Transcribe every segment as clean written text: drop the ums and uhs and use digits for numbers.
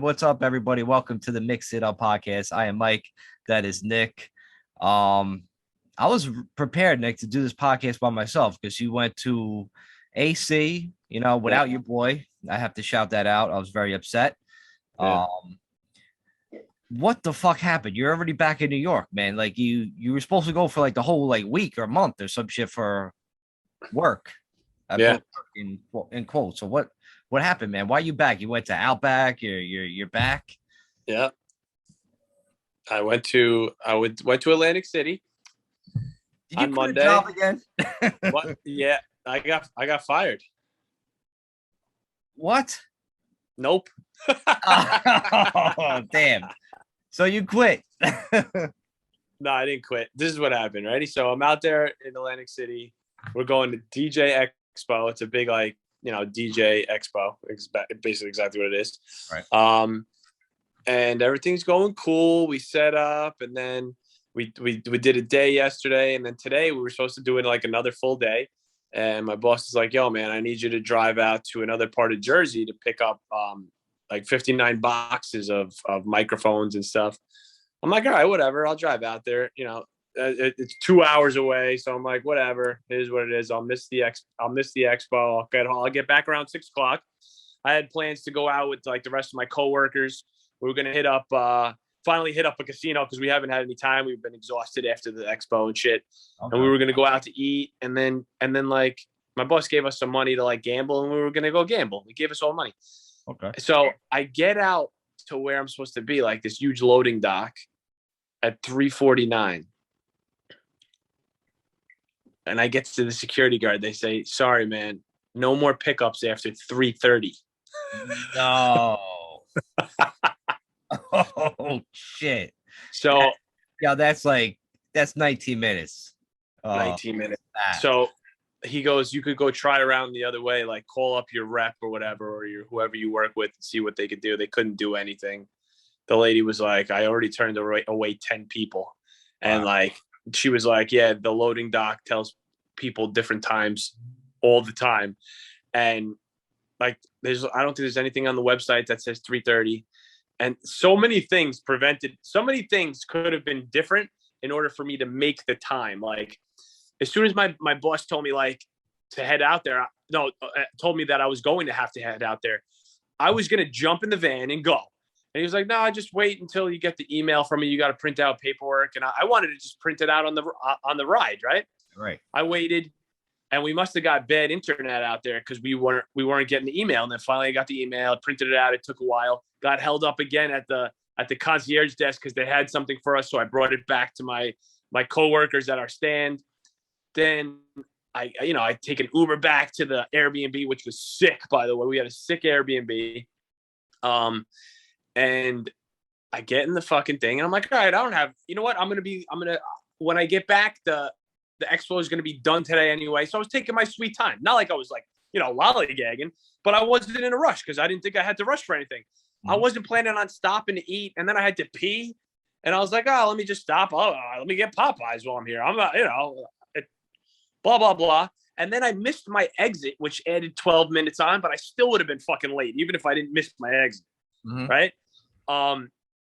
what's up, everybody? Welcome to the Mix It Up podcast. I am Mike. That is Nick. I was prepared, Nick, to do this podcast by myself because you went to AC, without your boy. I have to shout that out. I was very upset. Yeah. What the fuck happened? You're already back in New York, man. Like you were supposed to go for like the whole like week or month or some shit for work. Yeah. In quotes. So what happened, man? Why are you back? You went to Outback. You're back. Yeah. I went to Atlantic City. Did you on quit Monday. a job again? What? Yeah, I got fired. What? Nope. Oh, damn. So you quit. No, I didn't quit. This is what happened, ready? So I'm out there in Atlantic City. We're going to DJ Expo. It's a big DJ Expo. It's basically exactly what it is. Right. And everything's going cool. We set up, and then we did a day yesterday, and then today we were supposed to do it like another full day. And my boss is like, "Yo, man, I need you to drive out to another part of Jersey to pick up like 59 boxes of microphones and stuff." I'm like, "All right, whatever. I'll drive out there. It's 2 hours away, so I'm like, whatever. It is what it is. I'll miss the expo. I'll get back around 6:00. I had plans to go out with like the rest of my coworkers. We were gonna finally hit up a casino because we haven't had any time. We've been exhausted after the expo and shit. Okay. And we were gonna go out to eat, and then like my boss gave us some money to like gamble, and we were gonna go gamble. He gave us all money. Okay. So I get out to where I'm supposed to be, like this huge loading dock, at 3:49. And I get to the security guard. They say, "Sorry, man, no more pickups after 3:30. No. Oh shit. So that's 19 minutes. 19 minutes. So he goes, "You could go try around the other way, like call up your rep or whatever, or whoever you work with, and see what they could do." They couldn't do anything. The lady was like, "I already turned away 10 people." And like, she was like, "Yeah, the loading dock tells people different times all the time." And like, I don't think there's anything on the website that says 3:30. And so many things could have been different in order for me to make the time. Like, as soon as my boss told me like to head out there, told me that I was going to have to head out there, I was going to jump in the van and go. And he was like, "No, just wait until you get the email from me. You got to print out paperwork." And I wanted to just print it out on the ride, right? Right. I waited, and we must have got bad internet out there because we weren't getting the email. And then finally I got the email, printed it out. It took a while. Got held up again at the concierge desk because they had something for us. So I brought it back to my coworkers at our stand. Then I take an Uber back to the Airbnb, which was sick, by the way. We had a sick Airbnb. And I get in the fucking thing, and I'm like, "All right, I don't have, you know what? When I get back, the expo is going to be done today anyway." So I was taking my sweet time. Not like I was like, lollygagging, but I wasn't in a rush because I didn't think I had to rush for anything. Mm-hmm. I wasn't planning on stopping to eat, and then I had to pee, and I was like, "Oh, let me just stop. Oh, let me get Popeyes while I'm here." I'm not, blah, blah, blah. And then I missed my exit, which added 12 minutes on, but I still would have been fucking late, even if I didn't miss my exit. Mm-hmm. Right.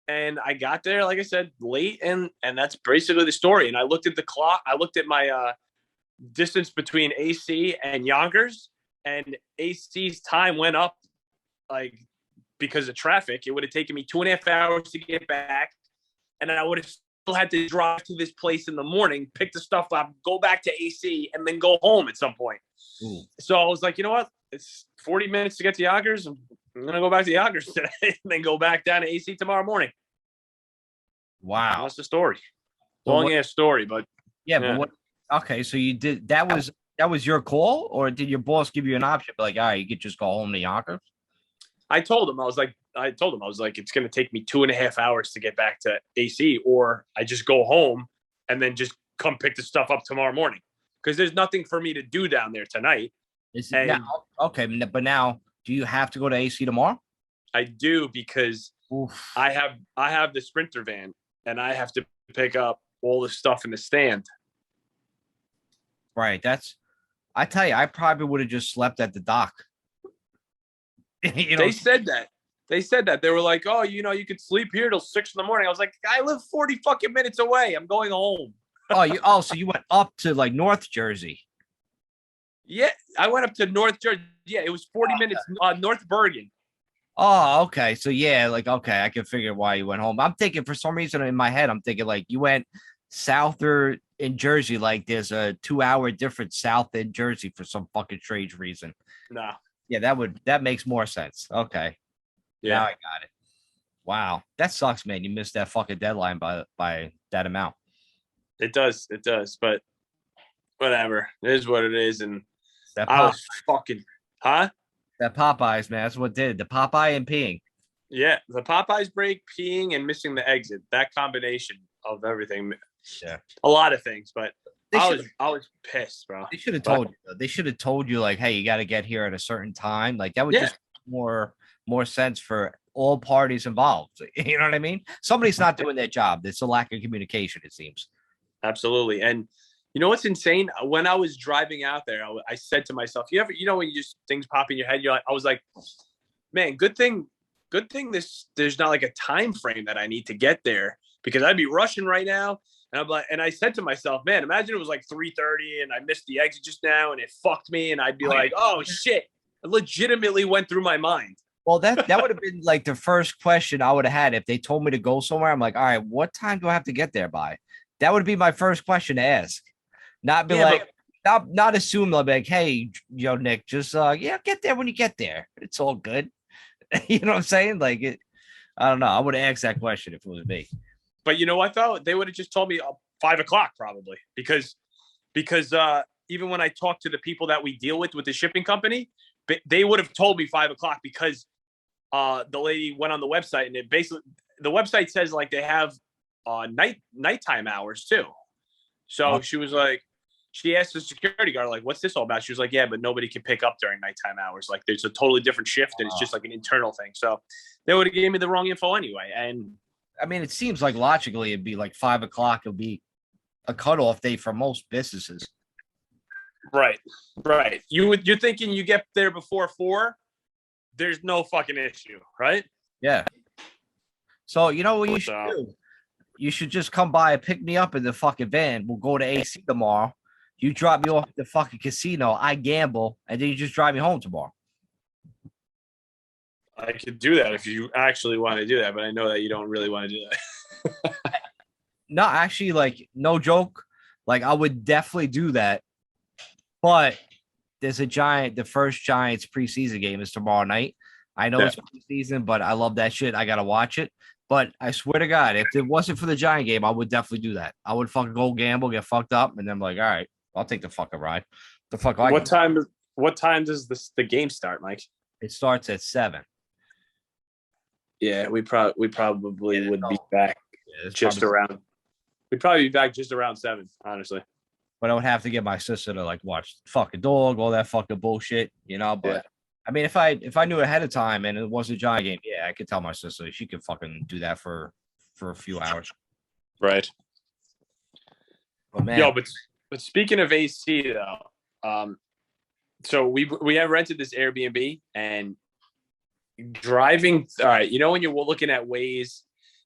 And I got there, like I said, late, and that's basically the story. And I looked at the clock. I looked at my distance between AC and Yonkers, and AC's time went up, like, because of traffic. It would have taken me 2.5 hours to get back, and I would have still had to drive to this place in the morning, pick the stuff up, go back to AC, and then go home at some point. Ooh. So I was like, you know what? It's 40 minutes to get to Yonkers. I'm going to go back to Yonkers today and then go back down to AC tomorrow morning. Wow. That's the story. Long ass story, but yeah. But what? Okay, so you did that was your call, or did your boss give you an option? Like, all right, you could just go home to Yonkers? I told him, I was like, it's going to take me 2.5 hours to get back to AC, or I just go home and then just come pick the stuff up tomorrow morning. Because there's nothing for me to do down there tonight. Okay, but now, do you have to go to AC tomorrow? I do, because I have the Sprinter van, and I have to pick up all the stuff in the stand. Right. I tell you, I probably would have just slept at the dock. They said that. They said that. They were like, oh, you could sleep here till 6 in the morning. I was like, I live 40 fucking minutes away. I'm going home. So you went up to like North Jersey. Yeah, I went up to North Jersey. Yeah, it was 40 minutes North Bergen. Oh, okay. So yeah, like okay, I can figure why you went home. I'm thinking for some reason in my head, I'm thinking like you went south or in Jersey, like there's a 2 hour difference south in Jersey for some fucking strange reason. Nah. Yeah, that makes more sense. Okay. Yeah. Now I got it. Wow. That sucks, man. You missed that fucking deadline by that amount. It does. But whatever. It is what it is. And That I was fucking, huh? That Popeyes, man. That's what did. The Popeye and peeing. Yeah. The Popeyes break, peeing, and missing the exit. That combination of everything. Yeah. A lot of things, but I was pissed, bro. They should have told you. They should have told you, like, hey, you got to get here at a certain time. Like that would just more sense for all parties involved. You know what I mean? Somebody's not doing their job. It's a lack of communication, it seems. Absolutely. And you know what's insane? When I was driving out there, I said to myself, when you just things pop in your head, I was like, man, good thing there's not like a time frame that I need to get there, because I'd be rushing right now. And I'm like, and I said to myself, man, imagine it was like 3:30 and I missed the exit just now and it fucked me. And I'd be like, oh shit. It legitimately went through my mind. Well, that would have been like the first question I would have had if they told me to go somewhere. I'm like, all right, what time do I have to get there by? That would be my first question to ask. Not be not assume like, hey, Nick, just get there when you get there. It's all good. You know what I'm saying? Like I don't know. I would have asked that question if it was me. But you know what though? They would have just told me 5 o'clock probably, because even when I talk to the people that we deal with the shipping company, they would have told me 5 o'clock, because the lady went on the website and it basically, the website says like they have nighttime hours too. So she was like, she asked the security guard, like, what's this all about? She was like, yeah, but nobody can pick up during nighttime hours. Like there's a totally different shift and it's just like an internal thing. So they would have gave me the wrong info anyway. And I mean, it seems like logically it'd be like 5 o'clock. It'll be a cutoff date for most businesses. Right. You're thinking you get there before 4, there's no fucking issue, right? Yeah. So you know what you should do? You should just come by and pick me up in the fucking van. We'll go to AC tomorrow. You drop me off at the fucking casino. I gamble, and then you just drive me home tomorrow. I could do that if you actually want to do that, but I know that you don't really want to do that. No, actually, like, no joke. Like, I would definitely do that. But there's the first Giants preseason game is tomorrow night. I know it's preseason, but I love that shit. I got to watch it. But I swear to God, if it wasn't for the Giant game, I would definitely do that. I would fucking go gamble, get fucked up, and then I'm like, all right, I'll take the fucking ride. What time does the game start, Mike? It starts at 7. Yeah, we probably would be back around. We'd probably be back just around 7, honestly. But I would have to get my sister to like watch fucking dog, all that fucking bullshit, But I mean, if I knew ahead of time and it was a Giant game, yeah, I could tell my sister she could fucking do that for a few hours. Right. But man, but speaking of AC though, so we have rented this Airbnb and driving. All right, when you're looking at Waze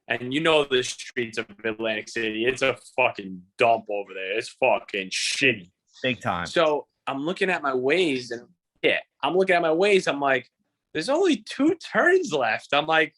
and the streets of Atlantic City, it's a fucking dump over there. It's fucking shitty. Big time. So I'm looking at my Waze and I'm like, there's only 2 turns left. I'm like,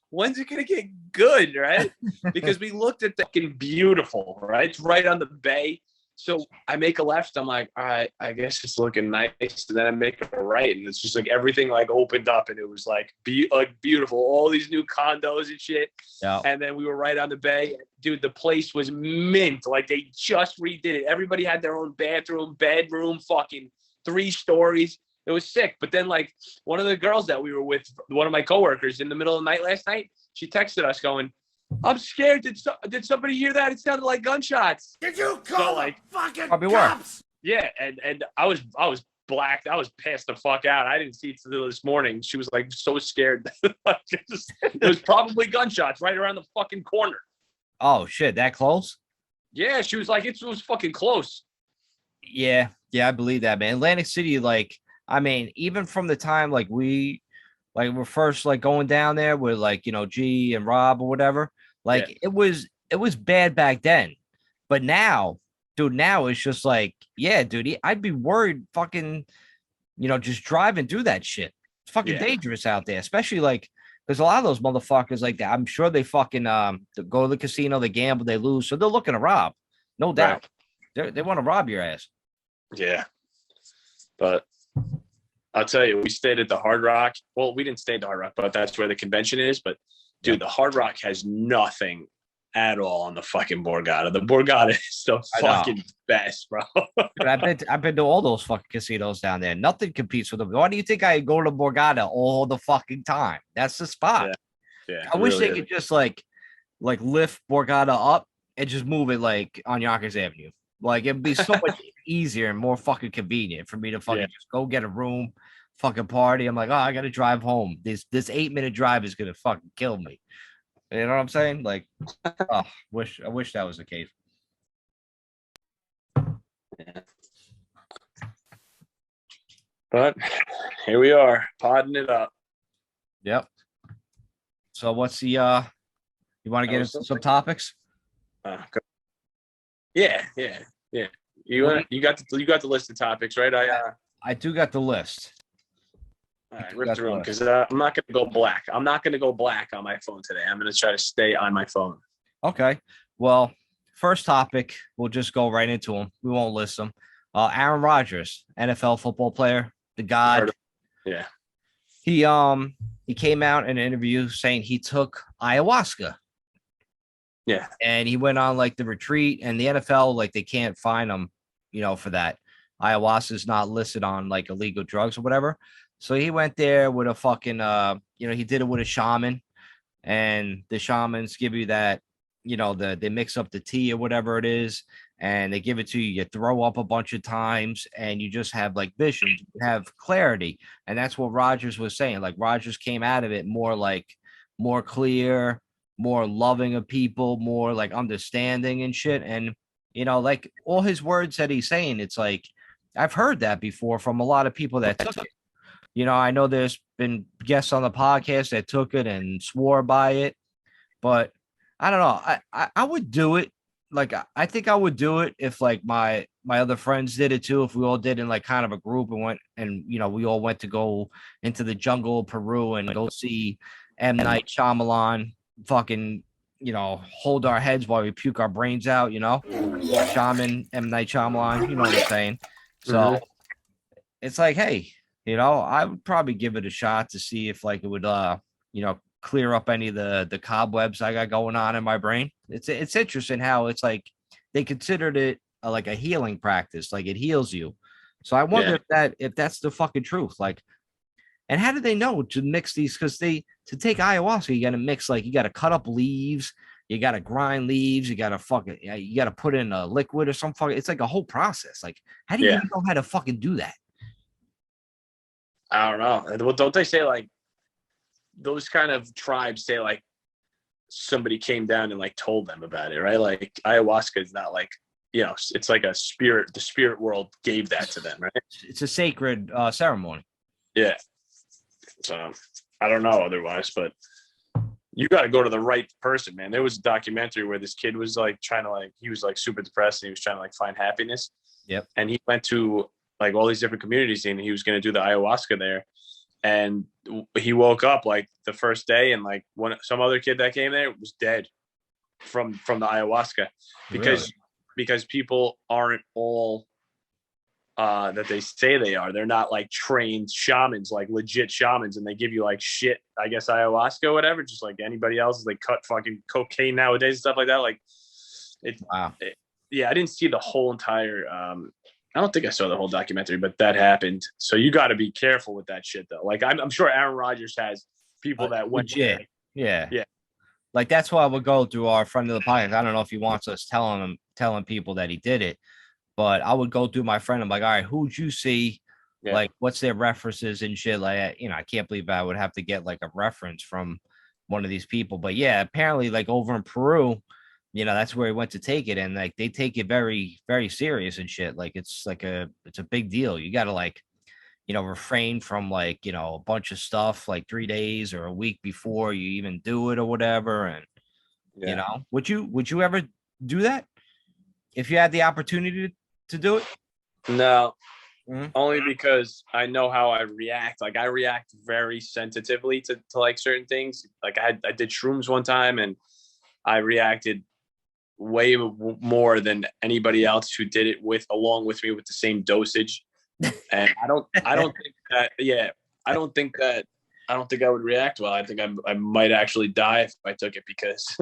when's it going to get good, right? Because we looked at that getting beautiful, right? It's right on the bay. So I make a left. I'm like, all right, I guess it's looking nice. And then I make a right. And it's just like everything like opened up and it was like beautiful. All these new condos and shit. Yeah. And then we were right on the bay. Dude, the place was mint. Like they just redid it. Everybody had their own bathroom, bedroom, fucking 3 stories. It was sick. But then like one of the girls that we were with, one of my coworkers in the middle of the night last night, she texted us going, I'm scared. Did somebody hear that? It sounded like gunshots. Did you call the fucking cops? Work. Yeah, and I was blacked. I was passed the fuck out. I didn't see it until this morning. She was like so scared. It was probably gunshots right around the fucking corner. Oh shit, that close? Yeah, she was like, it was fucking close. Yeah, I believe that, man. Atlantic City, like, I mean, even from the time like we like we're first like going down there with like, G and Rob or whatever. Like it was bad back then. But now, dude, now it's just like, yeah, dude, I'd be worried fucking, just driving through that shit. It's fucking dangerous out there, especially like there's a lot of those motherfuckers like that. I'm sure they fucking they go to the casino, they gamble, they lose, so they're looking to rob, no doubt. They want to rob your ass. Yeah, but I'll tell you, we stayed at the Hard Rock. Well, we didn't stay at the Hard Rock, but that's where the convention is. But dude, the Hard Rock has nothing at all on the fucking Borgata. The Borgata is the fucking best, bro. Dude, I've been to all those fucking casinos down there. Nothing competes with them. Why do you think I go to Borgata all the fucking time? That's the spot. Yeah. I wish they could just like lift Borgata up and just move it like on Yonkers Avenue. Like it'd be so much easier and more fucking convenient for me to fucking just go get a room, fucking party. I'm like, oh, I gotta drive home. This 8-minute drive is gonna fucking kill me. You know what I'm saying? Like, I wish that was the case. Yeah. But here we are, podding it up. Yep. So what's the you want to get into some topics? Yeah. You got the list of topics, right? I do got the list. All right, rip through them because I'm not going to go black. I'm not going to go black on my phone today. I'm going to try to stay on my phone. Okay. Well, first topic, we'll just go right into them. We won't list them. Aaron Rodgers, NFL football player, the god. Yeah. He came out in an interview saying he took ayahuasca. Yeah. And he went on like the retreat, and the NFL, like, they can't fine him, for that. Ayahuasca is not listed on like illegal drugs or whatever. So he went there with a fucking he did it with a shaman, and the shamans give you that, they mix up the tea or whatever it is, and they give it to you. You throw up a bunch of times, and you just have like visions, you have clarity. And that's what Rodgers was saying. Like Rodgers came out of it more clear, more loving of people, more like understanding and shit. And like all his words that he's saying, it's like I've heard that before from a lot of people that took it. I know there's been guests on the podcast that took it and swore by it, but I don't know. I would do it. Like, I think I would do it if like my other friends did it too. If we all did in like kind of a group and went and, we all went to go into the jungle of Peru and go see M. Night Shyamalan fucking, hold our heads while we puke our brains out, Shaman, M. Night Shyamalan, you know what I'm saying? So it's like, hey, I would probably give it a shot to see if like it would, clear up any of the cobwebs I got going on in my brain. It's interesting how it's like they considered it like a healing practice, like it heals you. So I wonder if that's the fucking truth. Like, and how do they know to mix these? Because to take ayahuasca, you got to mix, like, you got to cut up leaves, you got to grind leaves, you got to put in a liquid or something. It's like a whole process. Like, how do you even know how to fucking do that? I don't know. Well, don't they say like those kind of tribes say like somebody came down and like told them about it, right? Like ayahuasca is not like, it's like a spirit. The spirit world gave that to them, right? It's a sacred ceremony. Yeah. So I don't know otherwise, but you got to go to the right person, man. There was a documentary where this kid was like trying to he was like super depressed and he was trying to like find happiness. Yep. And he went to like all these different communities and he was going to do the ayahuasca there. And he woke up like the first day and like some other kid that came there was dead from the ayahuasca because people aren't all that they say they are. They're not like trained shamans, like legit shamans, and they give you like shit, I guess, ayahuasca or whatever, just like anybody else. They cut fucking cocaine nowadays and stuff like that. Like I didn't see the whole entire I don't think I saw the whole documentary, but that happened. So you got to be careful with that shit, though. Like, I'm sure Aaron Rodgers has people that went. Legit. Yeah. Like, that's why we'll go through our friend of the podcast. I don't know if he wants us telling people that he did it, but I would go through my friend. I'm like, all right, who'd you see? Yeah. Like, what's their references and shit? Like, I can't believe I would have to get like a reference from one of these people. But yeah, apparently, like over in Peru, that's where he went to take it. And like, they take it very, very serious and shit. Like, it's a big deal. You got to like, refrain from like, a bunch of stuff like 3 days or a week before you even do it or whatever. And, would you ever do that if you had the opportunity to do it? No, Mhm. only because I know how I react. Like I react very sensitively to like certain things. Like I did shrooms one time and I reacted way more than anybody else who did it along with me with the same dosage. And I don't think that, I don't think I would react well. I think I might actually die if I took it because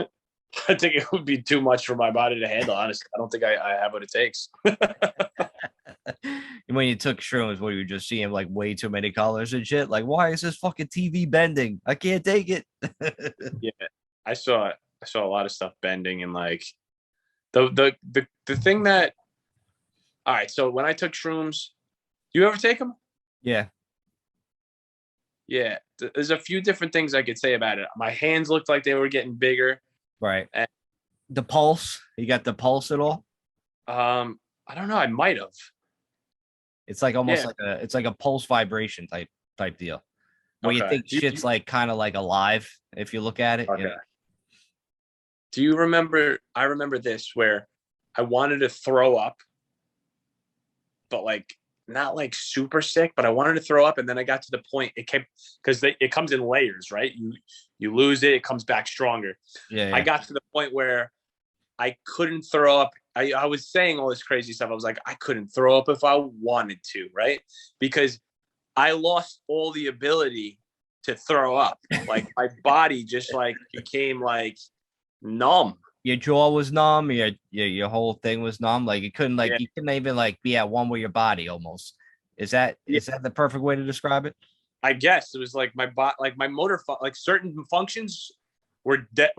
I think it would be too much for my body to handle. Honestly, I don't think I have what it takes. When you took shrooms, what, you were just seeing like way too many colors and shit? Like, why is this fucking TV bending? I can't take it. Yeah, I saw a lot of stuff bending and like the thing that. All right, so when I took shrooms, you ever take them? Yeah. Yeah, there's a few different things I could say about it. My hands looked like they were getting bigger. Right. The pulse. You got the pulse at all? I don't know. I might have. It's like almost Yeah. it's like a pulse vibration type deal. Where you Okay. think shit's like kind of like alive if you look at it. Okay. Do you remember? I remember this where I wanted to throw up, but like not like super sick, but I wanted to throw up, and then I got to the point it kept because it comes in layers, right? You lose it, it comes back stronger. Yeah. I got to the point where I couldn't throw up. I was saying all this crazy stuff. I was like, I couldn't throw up if I wanted to, right? Because I lost all the ability to throw up. Like my body just like became like numb. Your jaw was numb. Your whole thing was numb. Like you couldn't you couldn't even like be at one with your body almost. Is that the perfect way to describe it? I guess it was like my body, like my motor, like certain functions were dead.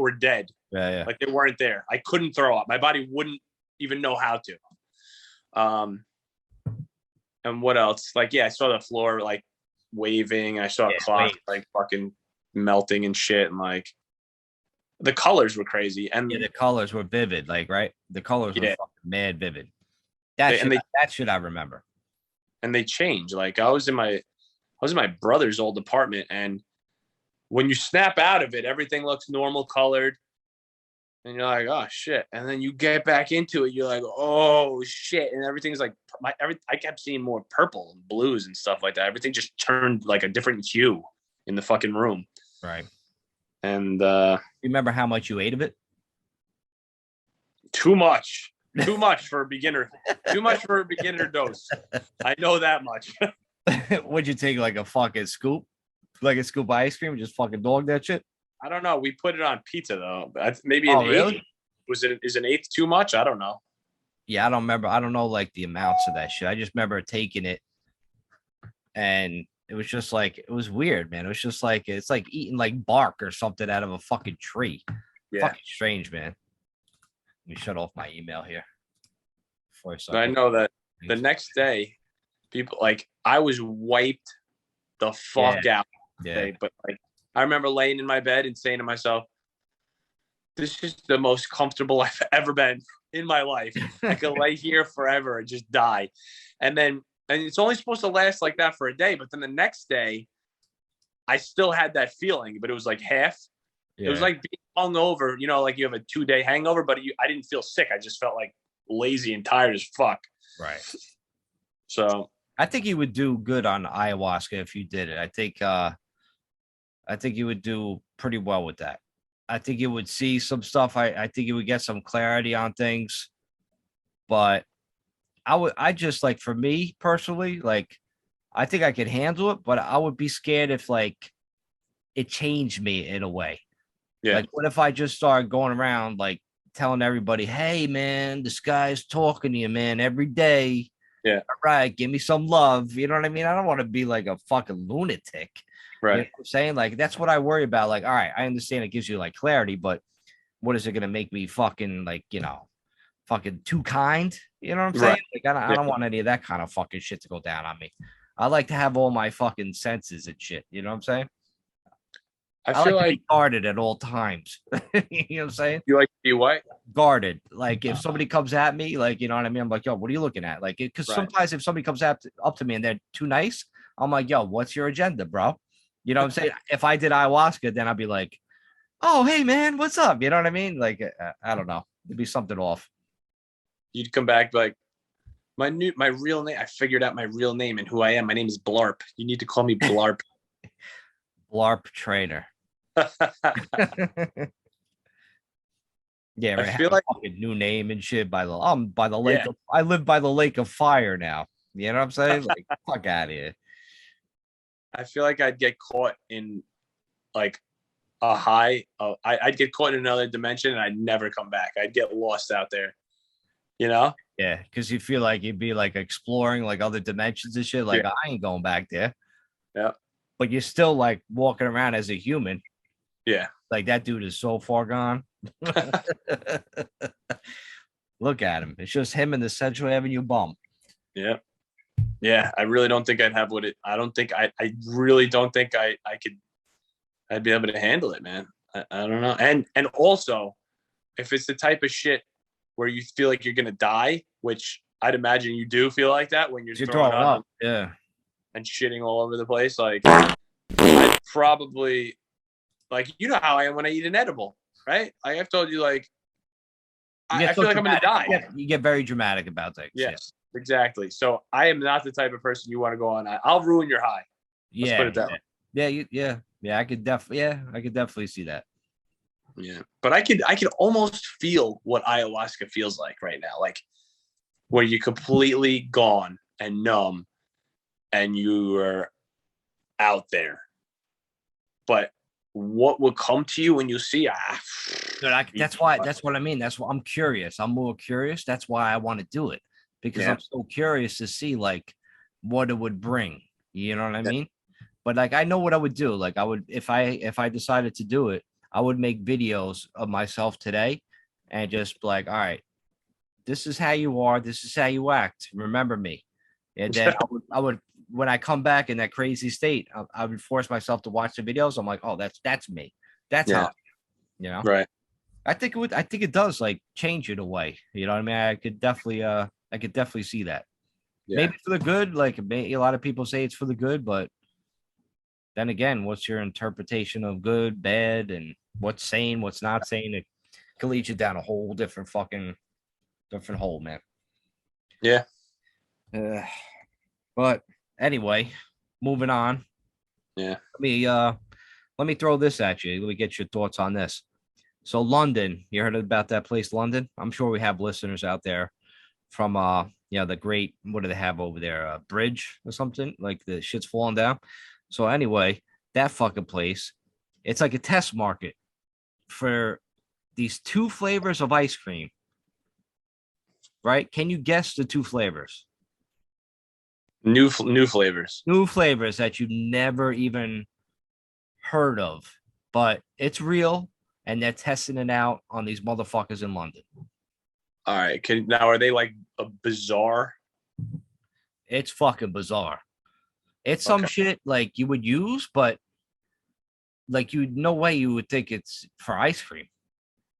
Yeah. Like they weren't there. I couldn't throw up. My body wouldn't even know how to. And what else? Like, I saw the floor like waving. I saw a clock like fucking melting and shit. And like the colors were crazy. And the colors were vivid. Like, right? The colors were fucking mad vivid. That should I remember. And they changed. Like I was in my brother's old apartment, and when you snap out of it, everything looks normal colored. And you're like, oh shit. And then you get back into it, you're like, oh shit. And everything's like I kept seeing more purple and blues and stuff like that. Everything just turned like a different hue in the fucking room. Right. And you remember how much you ate of it? Too much. Too much for a beginner. Too much for a beginner dose. I know that much. Would you take like a fucking scoop? Like a scoop of ice cream and just fucking dog that shit? I don't know. We put it on pizza though. Maybe an eighth. Is an eighth too much? I don't know. Yeah, I don't remember. I don't know like the amounts of that shit. I just remember taking it, and it was just like it was weird, man. It was just like it's like eating like bark or something out of a fucking tree. Yeah. Fucking strange, man. Let me shut off my email here. I know that the next day, people like I was wiped the fuck out. Yeah. But like I remember laying in my bed and saying to myself, this is the most comfortable I've ever been in my life. I could lay here forever and just die. And it's only supposed to last like that for a day. But then the next day, I still had that feeling, but it was like half. Yeah. It was like being hungover, like you have a 2-day hangover, but I didn't feel sick. I just felt like lazy and tired as fuck. Right. So I think you would do good on ayahuasca if you did it. I think you would do pretty well with that. I think you would see some stuff. I think you would get some clarity on things. But I just like, for me personally, like, I think I could handle it, but I would be scared if like it changed me in a way. Yeah. Like, what if I just started going around like telling everybody, hey man, this guy's talking to you, man, every day. Yeah. All right, give me some love. You know what I mean? I don't want to be like a fucking lunatic. Right. You know what I'm saying? Like, that's what I worry about. Like, all right, I understand it gives you like clarity, but what is it going to make me fucking like, fucking too kind? You know what I'm saying? Right. Like, I don't want any of that kind of fucking shit to go down on me. I like to have all my fucking senses and shit. You know what I'm saying? I feel like to be guarded at all times. You know what I'm saying? You like to be what? Guarded. Like if somebody comes at me, like, you know what I mean? I'm like, yo, what are you looking at? Like, because sometimes if somebody comes up to me and they're too nice, I'm like, yo, what's your agenda, bro? You know what I'm saying? If I did ayahuasca, then I'd be like, oh, hey, man, what's up? You know what I mean? Like, I don't know. It'd be something off. You'd come back like, my real name. I figured out my real name and who I am. My name is Blarp. You need to call me Blarp. Blarp trainer. Yeah, right. I feel like a fucking new name and shit by the lake. Yeah. I live by the lake of fire now. You know what I'm saying? Like, fuck out of here. I feel like I'd get caught in like a high. I'd get caught in another dimension and I'd never come back. I'd get lost out there. You know? Yeah, because you feel like you'd be like exploring like other dimensions and shit. Like, Yeah. I ain't going back there. Yeah. But you're still like walking around as a human. Yeah. Like, that dude is so far gone. Look at him. It's just him and the Central Avenue bum. Yeah. Yeah. I really don't think I'd have what it. I don't think I really don't think I could. I'd be able to handle it, man. I don't know. And also, if it's the type of shit where you feel like you're gonna die, which I'd imagine you do feel like that when you're throwing up, yeah, and shitting all over the place. Like, I'd probably, like, you know how I am when I eat an edible, right? Like I've told you, like, I feel like I'm gonna die. You get very dramatic about things. Yes, exactly. So I am not the type of person you want to go on. I'll ruin your high. Let's put it that way. Yeah. I could definitely see that. Yeah, but I could almost feel what ayahuasca feels like right now, like where you're completely gone and numb, and you are out there. But what will come to you when you see? That's what I mean. That's why I'm curious. I'm more curious. That's why I want to do it, because I'm so curious to see like what it would bring. You know what I mean? But like, I know what I would do. Like, I would, if I decided to do it, I would make videos of myself today and just like, all right, this is how you are. This is how you act. Remember me. And then I would, when I come back in that crazy state, I would force myself to watch the videos. I'm like, oh, that's me. That's how, you know? Right. I think it does like change it away. You know what I mean? I could definitely see that. Yeah. Maybe for the good. Like, a lot of people say it's for the good, but then again, what's your interpretation of good, bad, and what's sane, what's not sane? It can lead you down a whole different hole, man. Yeah. But anyway, moving on. Yeah. Let me throw this at you. Let me get your thoughts on this. So London, you heard about that place, London? I'm sure we have listeners out there from the great, what do they have over there? Bridge or something? Like the shit's falling down. So anyway, that fucking place, it's like a test market for these 2 flavors of ice cream. Right? Can you guess the 2 flavors? New flavors. New flavors that you never even heard of, but it's real, and they're testing it out on these motherfuckers in London. All right. Now, are they like a bizarre? It's fucking bizarre. It's some shit like you would use, but like no way you would think it's for ice cream.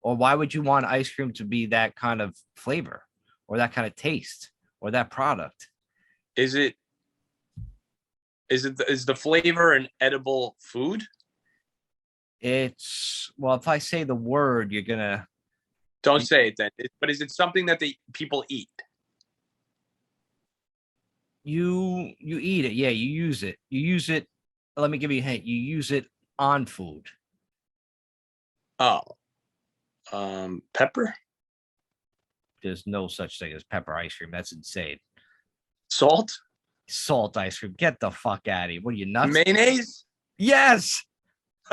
Or why would you want ice cream to be that kind of flavor or that kind of taste or that product? Is the flavor an edible food? It's, well, if I say the word, you're gonna. Don't say it then. But is it something that people eat? You eat it. Yeah, you use it. Let me give you a hint. You use it on food. Oh. Pepper? There's no such thing as pepper ice cream. That's insane. Salt ice cream. Get the fuck out of here. What are you, nuts? Mayonnaise? Yes.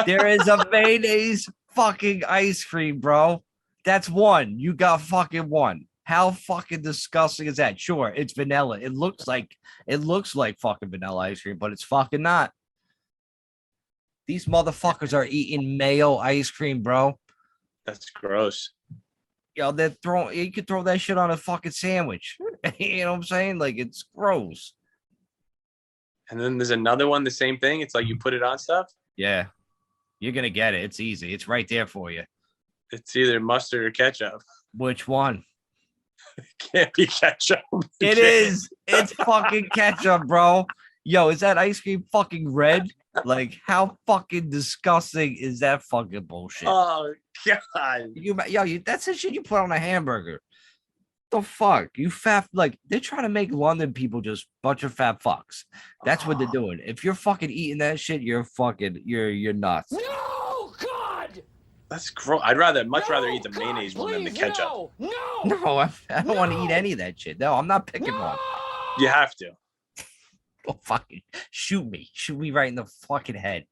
There is a mayonnaise fucking ice cream, bro. That's one. You got fucking one. How fucking disgusting is that? Sure, it's vanilla. It looks like fucking vanilla ice cream, but it's fucking not. These motherfuckers are eating mayo ice cream, bro. That's gross. Yo, you could throw that shit on a fucking sandwich. You know what I'm saying? Like, it's gross. And then there's another one, the same thing. It's like you put it on stuff. Yeah. You're gonna get it. It's easy. It's right there for you. It's either mustard or ketchup. Which one? It can't be ketchup. It is. It's fucking ketchup, bro. Yo, is that ice cream fucking red? Like, how fucking disgusting is that fucking bullshit? Oh God. That's the shit you put on a hamburger. The fuck, you fat, like they're trying to make London people just bunch of fat fucks. That's what they're doing. If you're fucking eating that shit, you're nuts. No, God! That's gross. I'd much rather eat the mayonnaise one than the ketchup. No, I don't want to eat any of that shit. No, I'm not picking one. You have to. Oh, fucking shoot me right in the fucking head.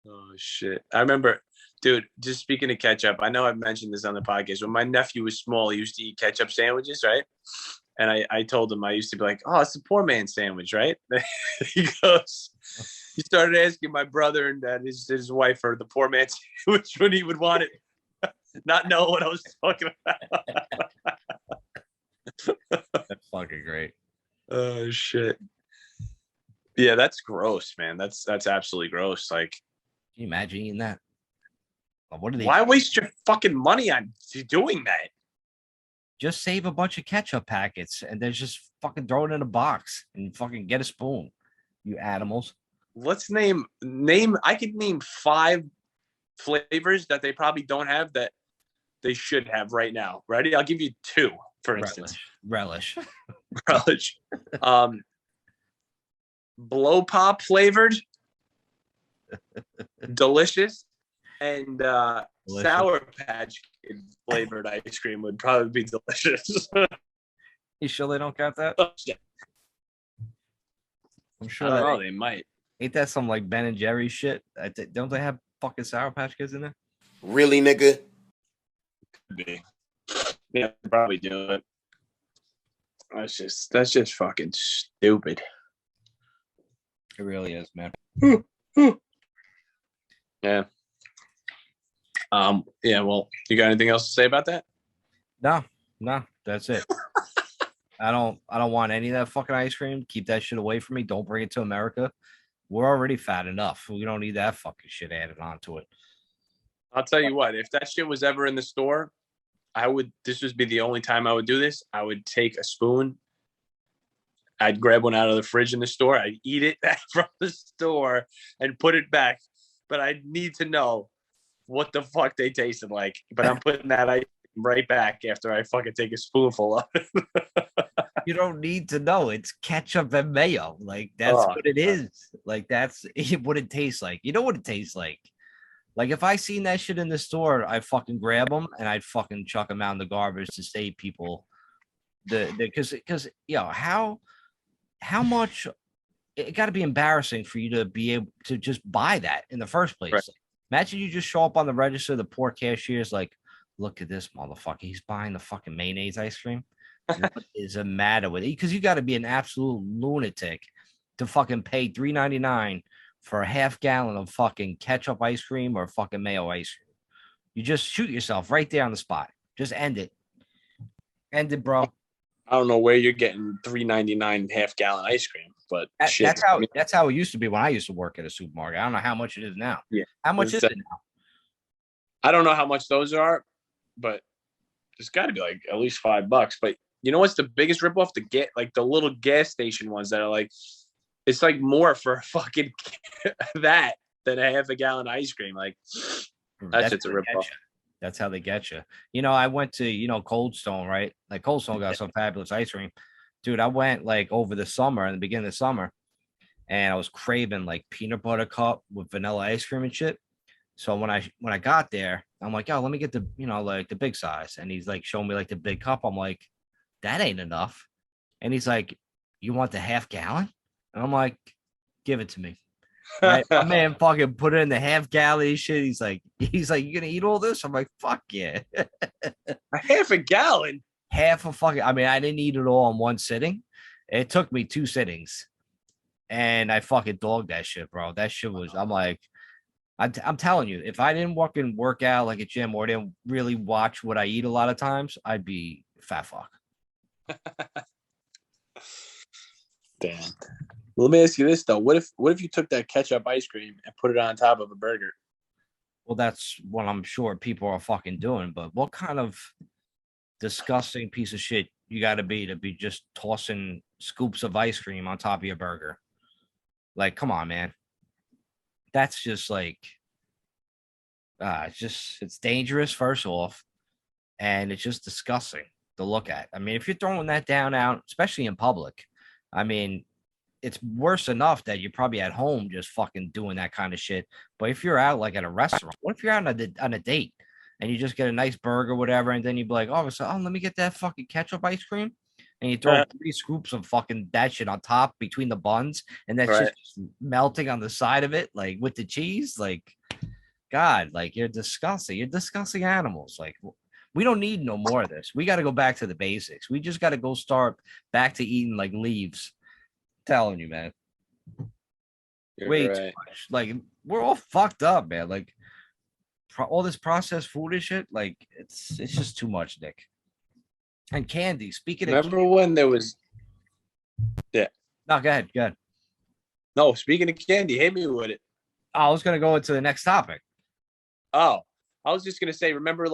Oh shit! I remember, dude. Just speaking of ketchup, I know I've mentioned this on the podcast. When my nephew was small, he used to eat ketchup sandwiches, right? And I told him I used to be like, "Oh, it's a poor man's sandwich, right?" He goes, he started asking my brother and his wife for the poor man's sandwich when he would want it, not know what I was talking about. That's fucking great. Oh shit! Yeah, that's gross, man. That's absolutely gross. Like, can you imagine eating that? What are they? Why waste your fucking money on doing that? Just save a bunch of ketchup packets and then just fucking throw it in a box and fucking get a spoon. You animals. Let's name. I could name 5 flavors that they probably don't have that they should have right now. Ready? I'll give you 2, for instance. Relish. Relish. Blow pop flavored. Delicious. And Sour Patch Kid flavored ice cream would probably be delicious. You sure they don't got that? Oh, yeah. I'm sure I don't know, they might. Ain't that some like Ben and Jerry shit? Don't they have fucking Sour Patch Kids in there? Really, nigga? Could be. Yeah, probably do it. That's just fucking stupid. It really is, man. Yeah. Yeah, well, you got anything else to say about that? No, that's it. I don't want any of that fucking ice cream. Keep that shit away from me. Don't bring it to America. We're already fat enough. We don't need that fucking shit added onto it. I'll tell you what, if that shit was ever in the store, this would be the only time I would do this. I would take a spoon. I'd grab one out of the fridge in the store. I'd eat it from the store and put it back. But I need to know what the fuck they tasted like. But I'm putting that ice right back after I fucking take a spoonful of it. You don't need to know. It's ketchup and mayo. Like, that's what it is. Like, that's what it tastes like. You know what it tastes like? Like, if I seen that shit in the store, I'd fucking grab them and I'd fucking chuck them out in the garbage to save people. Because how much it got to be embarrassing for you to be able to just buy that in the first place. Right. Imagine you just show up on the register, the poor cashier's like, look at this motherfucker. He's buying the fucking mayonnaise ice cream. What is the matter with it? Because you got to be an absolute lunatic to fucking pay $3.99 for a half gallon of fucking ketchup ice cream or fucking mayo ice cream. You just shoot yourself right there on the spot. Just end it. End it, bro. I don't know where you're getting $3.99 half-gallon ice cream, but shit. That's how it used to be when I used to work at a supermarket. I don't know how much it is now. Yeah. How much is it now? I don't know how much those are, but it's got to be like at least $5. But you know what's the biggest ripoff? The little gas station ones that are like, it's like more for fucking that than a half a gallon ice cream. Like that's just a ripoff. That's how they get you. You know, I went to, Cold Stone, right? Like Cold Stone got some fabulous ice cream. Dude, I went like over the summer, in the beginning of the summer, and I was craving like peanut butter cup with vanilla ice cream and shit. So when I got there, I'm like, yo, let me get the, like the big size. And he's like showing me like the big cup. I'm like, that ain't enough. And he's like, you want the half gallon? And I'm like, give it to me. Right? My man fucking put it in the half gallon shit. He's like, you gonna eat all this? I'm like, fuck yeah. A half a gallon? I didn't eat it all in one sitting. It took me 2 sittings. And I fucking dogged that shit, bro. That shit was, I'm like, I'm telling you, if I didn't work out like a gym or didn't really watch what I eat a lot of times, I'd be fat fuck. Damn. Let me ask you this though: what if you took that ketchup ice cream and put it on top of a burger? Well, that's what I'm sure people are fucking doing. But what kind of disgusting piece of shit you got to be just tossing scoops of ice cream on top of your burger? Like, come on, man. That's just like, it's dangerous, first off, and it's just disgusting to look at. I mean, if you're throwing that down out, especially in public, I mean, it's worse enough that you're probably at home just fucking doing that kind of shit. But if you're out like at a restaurant, what if you're out on a date and you just get a nice burger, whatever, and then you'd be like, oh, so, let me get that fucking ketchup ice cream, and you throw 3 scoops of fucking that shit on top between the buns, and that shit's just melting on the side of it, like with the cheese, like, God, like you're disgusting. You're disgusting animals. Like, we don't need no more of this. We got to go back to the basics. We just got to go start back to eating like leaves. Telling you, man. You're Way right. too much. Like, we're all fucked up, man. Like, all this processed food and shit. Like, it's just too much, Nick. And candy. Speaking Remember of, when there was? Yeah. no, go ahead. Go ahead. No, speaking of candy, hit me with it. I was gonna go into the next topic. Oh, I was just gonna say, remember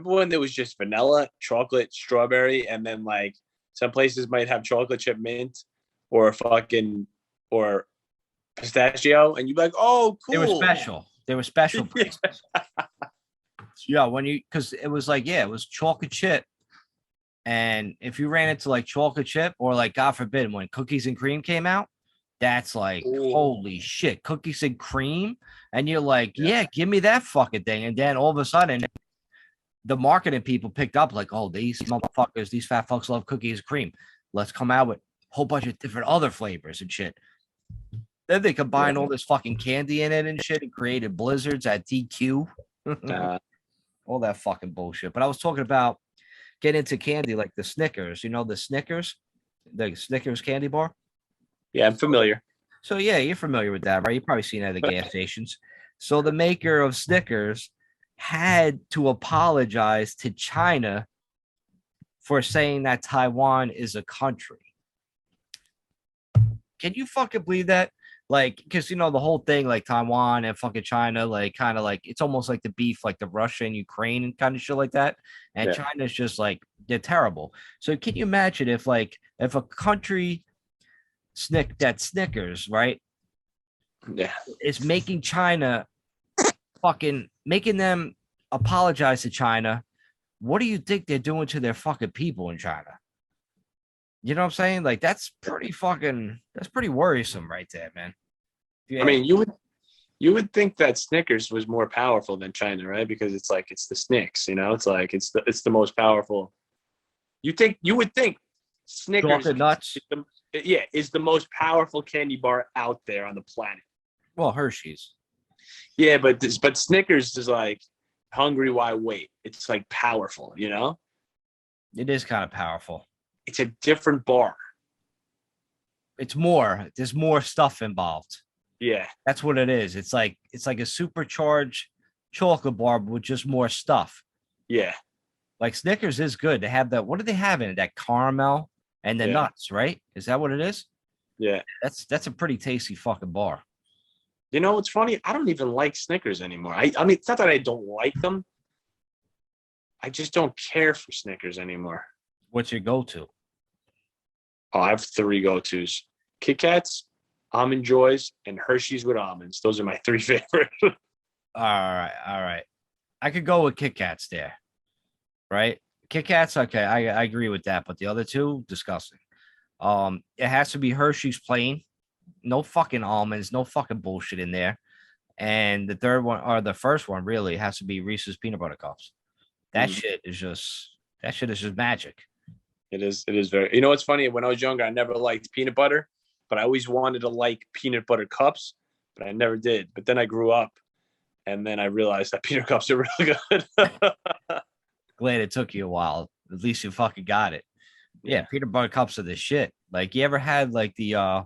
when there was just vanilla, chocolate, strawberry, and then like some places might have chocolate chip mint or or pistachio, and you'd be like, oh, cool. They were special. They were special places. Yeah, because it was like, yeah, it was chocolate chip. And if you ran into like chocolate chip, or like, God forbid, when cookies and cream came out, that's like, holy shit, cookies and cream. And you're like, yeah, give me that fucking thing. And then all of a sudden, the marketing people picked up like, oh, these motherfuckers, these fat fucks love cookies and cream. Let's come out with a whole bunch of different other flavors and shit. Then they combined all this fucking candy in it and shit and created blizzards at DQ. All that fucking bullshit. But I was talking about getting into candy like the Snickers. You know, the Snickers candy bar? Yeah, I'm familiar. So, yeah, you're familiar with that, right? You've probably seen it at the gas stations. So the maker of Snickers had to apologize to China for saying that Taiwan is a country. Can you fucking believe that? Like, because, you know, the whole thing, like Taiwan and fucking China, like, kind of like, it's almost like the beef, like the Russia and Ukraine and kind of shit like that. And China's just like, they're terrible. So can you imagine if a country Snickers, right? Yeah. Is making China fucking making them apologize to China. What do you think they're doing to their fucking people in China? You know what I'm saying? Like, that's pretty worrisome right there, man. Yeah. I mean, you would think that Snickers was more powerful than China, right? Because it's the Snicks, you know, it's like it's the most powerful. You would think Snickers chocolate nuts. Is the most powerful candy bar out there on the planet. Well, Hershey's. Yeah, but Snickers is like hungry, why wait? It's like powerful, you know? It is kind of powerful. It's a different bar. It's more. There's more stuff involved. Yeah. That's what it is. It's like a supercharged chocolate bar with just more stuff. Yeah. Like Snickers is good. They have that. What do they have in it? That caramel and the nuts, right? Is that what it is? Yeah. That's a pretty tasty fucking bar. You know what's funny? I don't even like Snickers anymore. I mean, it's not that I don't like them. I just don't care for Snickers anymore. What's your go-to? Oh, I have 3 go-tos. Kit Kats, Almond Joys, and Hershey's with almonds. Those are my 3 favorites. All right. I could go with Kit Kats there, right? Kit Kats, okay, I agree with that. But the other 2, disgusting. It has to be Hershey's plain. No fucking almonds, no fucking bullshit in there. And the third one, or the first one, really has to be Reese's peanut butter cups. That shit is just magic. It is very. You know what's funny? When I was younger, I never liked peanut butter, but I always wanted to like peanut butter cups, but I never did. But then I grew up, and then I realized that peanut cups are really good. Glad it took you a while. At least you fucking got it. Yeah, peanut butter cups are the shit. Like, you ever had like the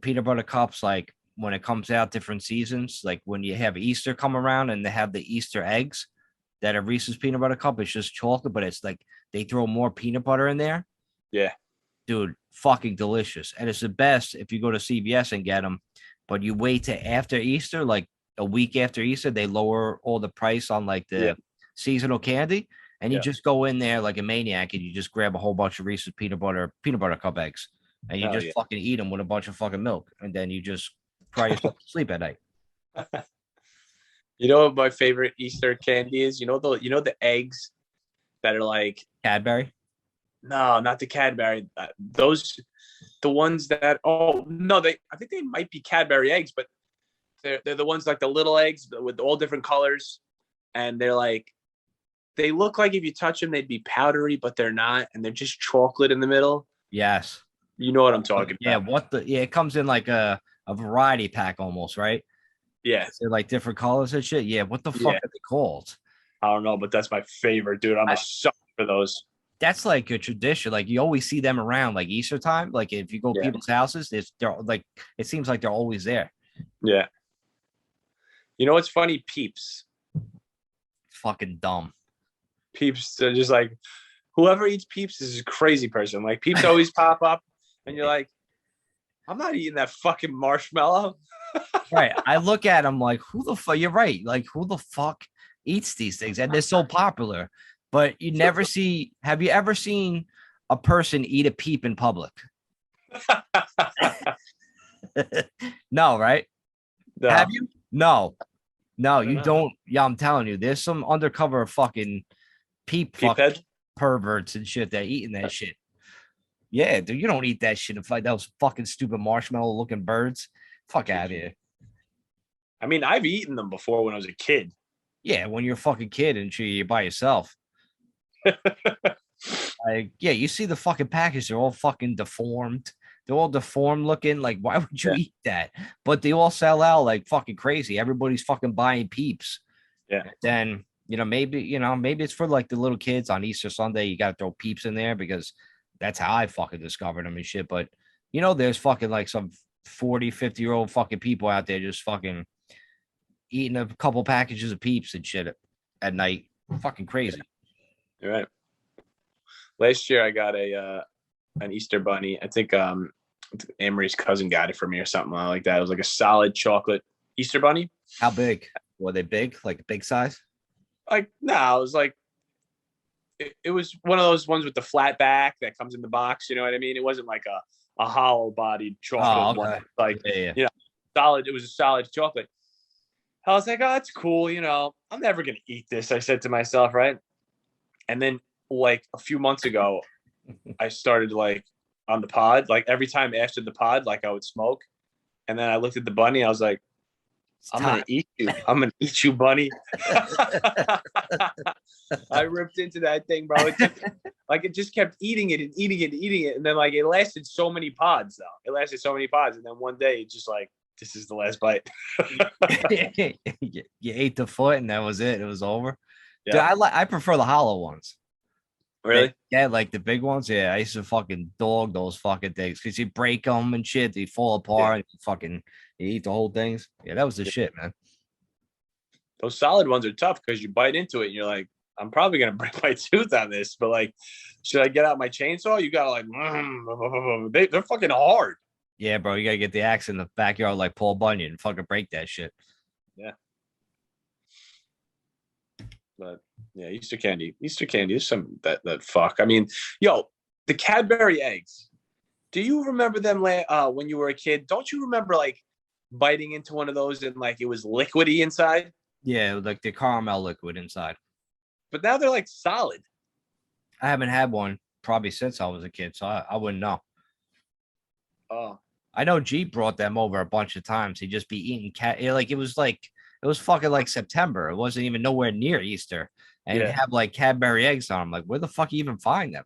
peanut butter cups, like when it comes out different seasons, like when you have Easter come around and they have the Easter eggs that are Reese's peanut butter cup. It's just chocolate, but it's like they throw more peanut butter in there. Yeah. Dude, fucking delicious. And it's the best if you go to CVS and get them, but you wait to after Easter, like a week after Easter, they lower all the price on like the seasonal candy. And you just go in there like a maniac and you just grab a whole bunch of Reese's peanut butter cup eggs. and you Hell just fucking eat them with a bunch of fucking milk, and then you just cry yourself to sleep at night. You know what my favorite Easter candy is? The eggs that are like Cadbury. no, not the Cadbury. The ones that no, I think they might be Cadbury eggs, but they're the ones like the little eggs with all different colors, and they look like if you touch them they'd be powdery, but they're not, and they're just chocolate in the middle. Yes. You know what I'm talking Yeah. about? It comes in like a variety pack almost, right? Yeah. They're like different colors and shit. Yeah. What the fuck are they called? I don't know, but that's my favorite, dude. I'm a sucker for those. That's like a tradition. Like you always see them around like Easter time. Like if you go to people's houses, they're like, it seems like they're always there. Yeah. You know what's funny? Peeps. Fucking dumb. Peeps are just like, whoever eats Peeps is a crazy person. Like Peeps always pop up and you're like, I'm not eating that fucking marshmallow. Right. I look at them like, who the fuck? You're right. Like, who the fuck eats these things? And they're so popular. But you never see. Have you ever seen a person eat a peep in public? No, right? No. Have you? No, you don't. Yeah, I'm telling you, there's some undercover fucking peep fucking perverts and shit that eating that shit. Yeah, dude, you don't eat that shit and fight those fucking stupid marshmallow looking birds. Fuck out of here. I mean, I've eaten them before when I was a kid. Yeah, when you're a fucking kid and you're by yourself. Yeah, you see the fucking package, they're all fucking deformed. They're all deformed looking. Like, why would you eat that? But they all sell out like fucking crazy. Everybody's fucking buying Peeps. Yeah. Then, maybe it's for like the little kids on Easter Sunday. You got to throw Peeps in there because that's how I fucking discovered them and shit. But, there's fucking like some 40, 50-year-old fucking people out there just fucking eating a couple packages of Peeps and shit at night. Fucking crazy. You're right. Last year I got an Easter bunny. I think Amory's cousin got it for me or something like that. It was like a solid chocolate Easter bunny. How big? Were they big? Like big size? Like, no, it was like it was one of those ones with the flat back that comes in the box. You know what I mean? It wasn't like a hollow bodied chocolate one. Like, solid. It was a solid chocolate. I was like, oh, it's cool. I'm never going to eat this. I said to myself, right? And then like a few months ago, I started like on the pod, like every time after the pod, like I would smoke. And then I looked at the bunny. I was like, I'm going to eat you. I'm going to eat you, bunny. I ripped into that thing, bro. It just kept eating it and eating it and eating it. And then like it lasted so many pods though. It lasted so many pods. And then one day it just like, this is the last bite. You ate the foot and that was it. It was over. Yeah. Dude, I prefer the hollow ones. Really? Yeah, like the big ones. Yeah, I used to fucking dog those fucking things because you break them and shit. They fall apart. And you eat the whole things. Yeah, that was the shit, man. Those solid ones are tough because you bite into it and you're like, I'm probably gonna break my tooth on this, but like, should I get out my chainsaw? You gotta like, they're fucking hard. Yeah, bro, you gotta get the axe in the backyard like Paul Bunyan and fucking break that shit. Yeah. But yeah, Easter candy is some that fuck. I mean, the Cadbury eggs. Do you remember them when you were a kid? Don't you remember like biting into one of those and like it was liquidy inside? Yeah, like the caramel liquid inside. But now they're like solid. I haven't had one probably since I was a kid, so I wouldn't know. Oh. I know G brought them over a bunch of times. He'd just be eating it was fucking like September. It wasn't even nowhere near Easter. And he'd have like Cadbury eggs on them. Like, where the fuck you even find them?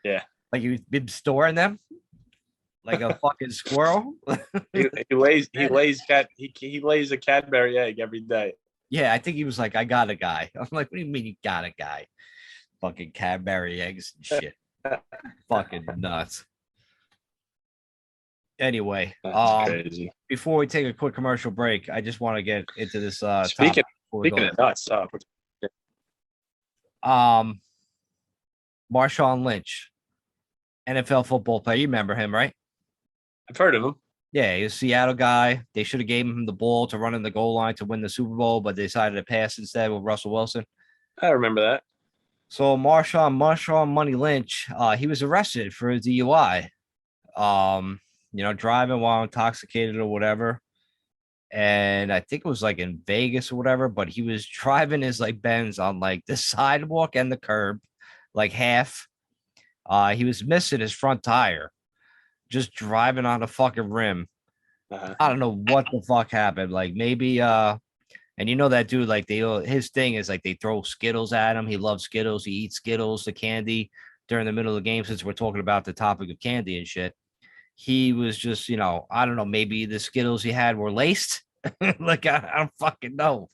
Yeah. Like you've been storing them? Like a fucking squirrel? he lays a Cadbury egg every day. Yeah, I think he was like, I got a guy. I'm like, what do you mean you got a guy? Fucking Cadbury eggs and shit. Fucking nuts. Anyway, crazy. Before we take a quick commercial break, I just want to get into this speaking of nuts. Marshawn Lynch, NFL football player. You remember him, right? I've heard of him. Yeah, he's a Seattle guy. They should have gave him the ball to run in the goal line to win the Super Bowl, but they decided to pass instead with Russell Wilson. I remember that. So Marshawn Money Lynch, he was arrested for a DUI driving while intoxicated or whatever. And I think it was like in Vegas or whatever, but he was driving his like Benz on like the sidewalk and the curb, like half. He was missing his front tire, just driving on a fucking rim. Uh-huh. I don't know what the fuck happened. Like maybe and you know that dude, like his thing is like they throw Skittles at him. He loves Skittles. He eats Skittles, the candy during the middle of the game, since we're talking about the topic of candy and shit. He was just, I don't know, maybe the Skittles he had were laced. Like I don't fucking know,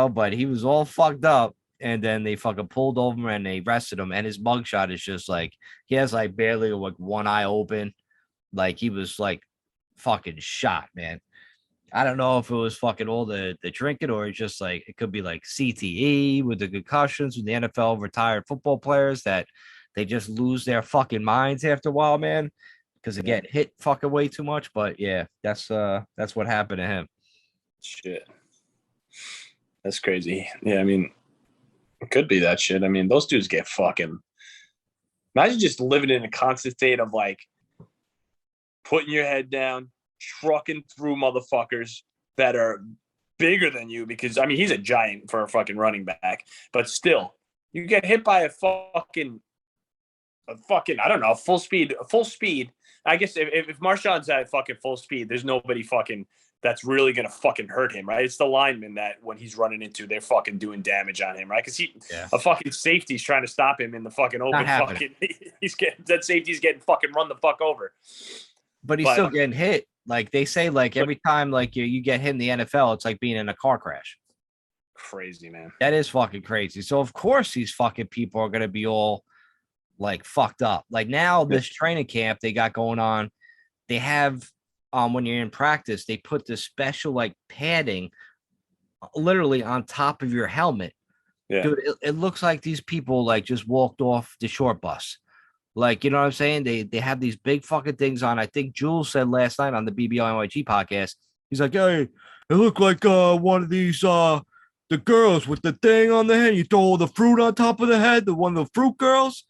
but he was all fucked up. And then they fucking pulled over him and they arrested him. And his mugshot is just like he has like barely like one eye open. Like he was like fucking shot, man. I don't know if it was fucking all the drinking or it's just like it could be like CTE with the concussions with the NFL retired football players that they just lose their fucking minds after a while, man, because they get hit fucking way too much. But yeah, that's what happened to him. Shit. That's crazy. Yeah, I mean, it could be that shit. I mean, those dudes get fucking. Imagine just living in a constant state of like putting your head down, trucking through motherfuckers that are bigger than you because, I mean, he's a giant for a fucking running back, but still, you get hit by a fucking, I don't know, full speed. I guess if Marshawn's at fucking full speed, there's nobody fucking that's really going to fucking hurt him, right? It's the linemen that when he's running into, they're fucking doing damage on him, right? Because a fucking safety's trying to stop him in the fucking open fucking, that safety's getting fucking run the fuck over. But he's still getting hit. Like they say, like every time like you get hit in the NFL, it's like being in a car crash. Crazy, man. That is fucking crazy. So of course these fucking people are going to be all like fucked up. Like now this training camp they got going on, they have when you're in practice, they put this special like padding literally on top of your helmet. Yeah. Dude, it looks like these people like just walked off the short bus. Like, you know what I'm saying? They have these big fucking things on. I think Jules said last night on the BBLNYG podcast, he's like, hey, it looked like one of these the girls with the thing on the head. You throw all the fruit on top of the head, the one of the fruit girls.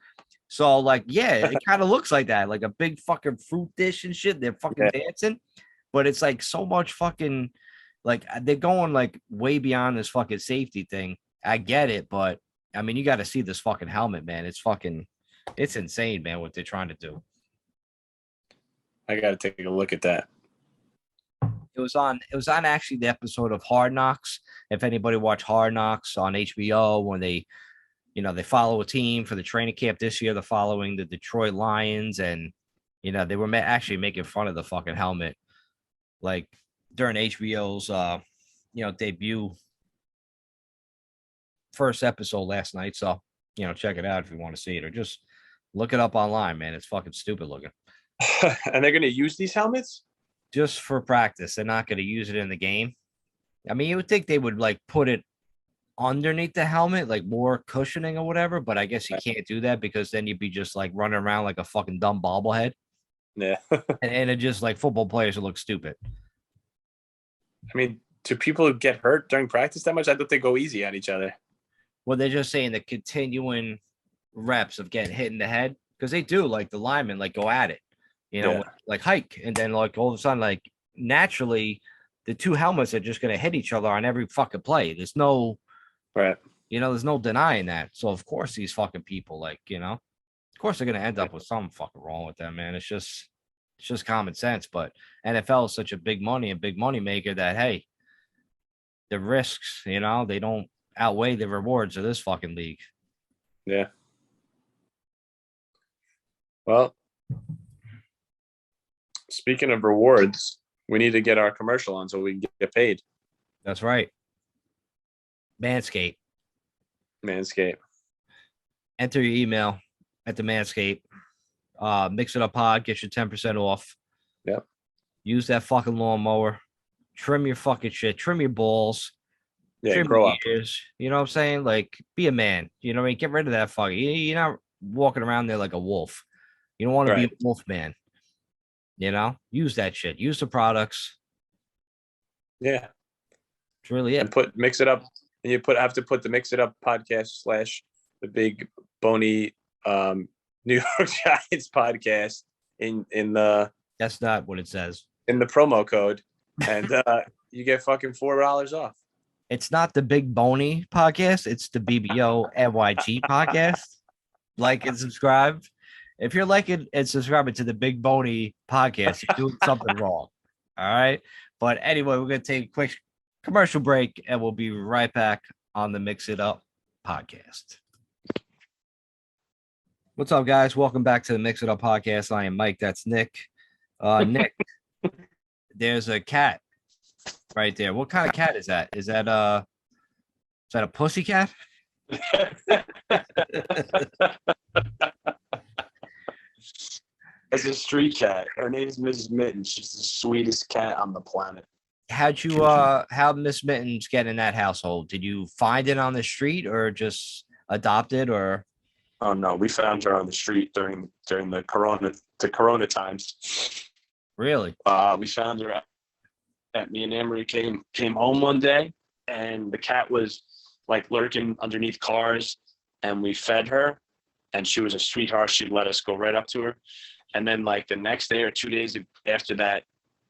So, like, yeah, it kind of looks like that, like a big fucking fruit dish and shit. They're fucking dancing, but it's like so much fucking, like, they're going like way beyond this fucking safety thing. I get it, but I mean, you got to see this fucking helmet, man. It's insane, man, what they're trying to do. I got to take a look at that. It was on actually the episode of Hard Knocks. If anybody watched Hard Knocks on HBO, when they follow a team for the training camp this year, they're following the Detroit Lions, and they were actually making fun of the fucking helmet, like during HBO's debut first episode last night. So check it out if you want to see it, or just look it up online, man. It's fucking stupid looking. And they're going to use these helmets just for practice. They're not going to use it in the game. I mean, you would think they would like put it underneath the helmet, like more cushioning or whatever, but I guess you can't do that because then you'd be just like running around like a fucking dumb bobblehead. Yeah. and it just like football players would look stupid. I mean, do people get hurt during practice that much? I thought they go easy on each other. Well, they're just saying the continuing reps of getting hit in the head, because they do, like the linemen like go at it, like hike, and then like all of a sudden, like naturally, the two helmets are just gonna hit each other on every fucking play. There's no there's no denying that. So of course these fucking people, like, of course they're gonna end up with something fucking wrong with them, man. It's just common sense. But NFL is such a big money maker that hey, the risks, they don't outweigh the rewards of this fucking league. Yeah. Well, speaking of rewards, we need to get our commercial on so we can get paid. That's right. Manscaped. Enter your email at the Manscaped. Mix it up pod, get your 10% off. Yep. Use that fucking lawnmower. Trim your fucking shit. Trim your balls. Yeah, grow up. Ears, you know what I'm saying? Like, be a man. You know what I mean? Get rid of that fucking. You're not walking around there like a wolf. You don't want to be a wolf man. Use that shit. Use the products. Yeah, it's really it. And mix it up. And you have to put the Mix It Up podcast / the big bony New York Giants podcast in the That's not what it says. promo code, and you get fucking $4 off. It's not the Big Boney podcast. It's the BBO NYG podcast. Like and subscribe. If you're liking and subscribing to the Big Boney podcast, you're doing something wrong. All right. But anyway, we're going to take a quick commercial break and we'll be right back on the Mix It Up podcast. What's up, guys? Welcome back to the Mix It Up podcast. I am Mike. That's Nick. Nick, there's a cat right there. What kind of cat is that? Is that a pussy cat? It's a street cat. Her name is Mrs. Mitten. She's the sweetest cat on the planet. How'd Miss Mittens get in that household? Did you find it on the street or just adopt it or? Oh no, we found her on the street during the corona times. Really? We found her at me and Emery came home one day, and the cat was like lurking underneath cars, and we fed her, and she was a sweetheart. She'd let us go right up to her. And then like the next day or 2 days after that,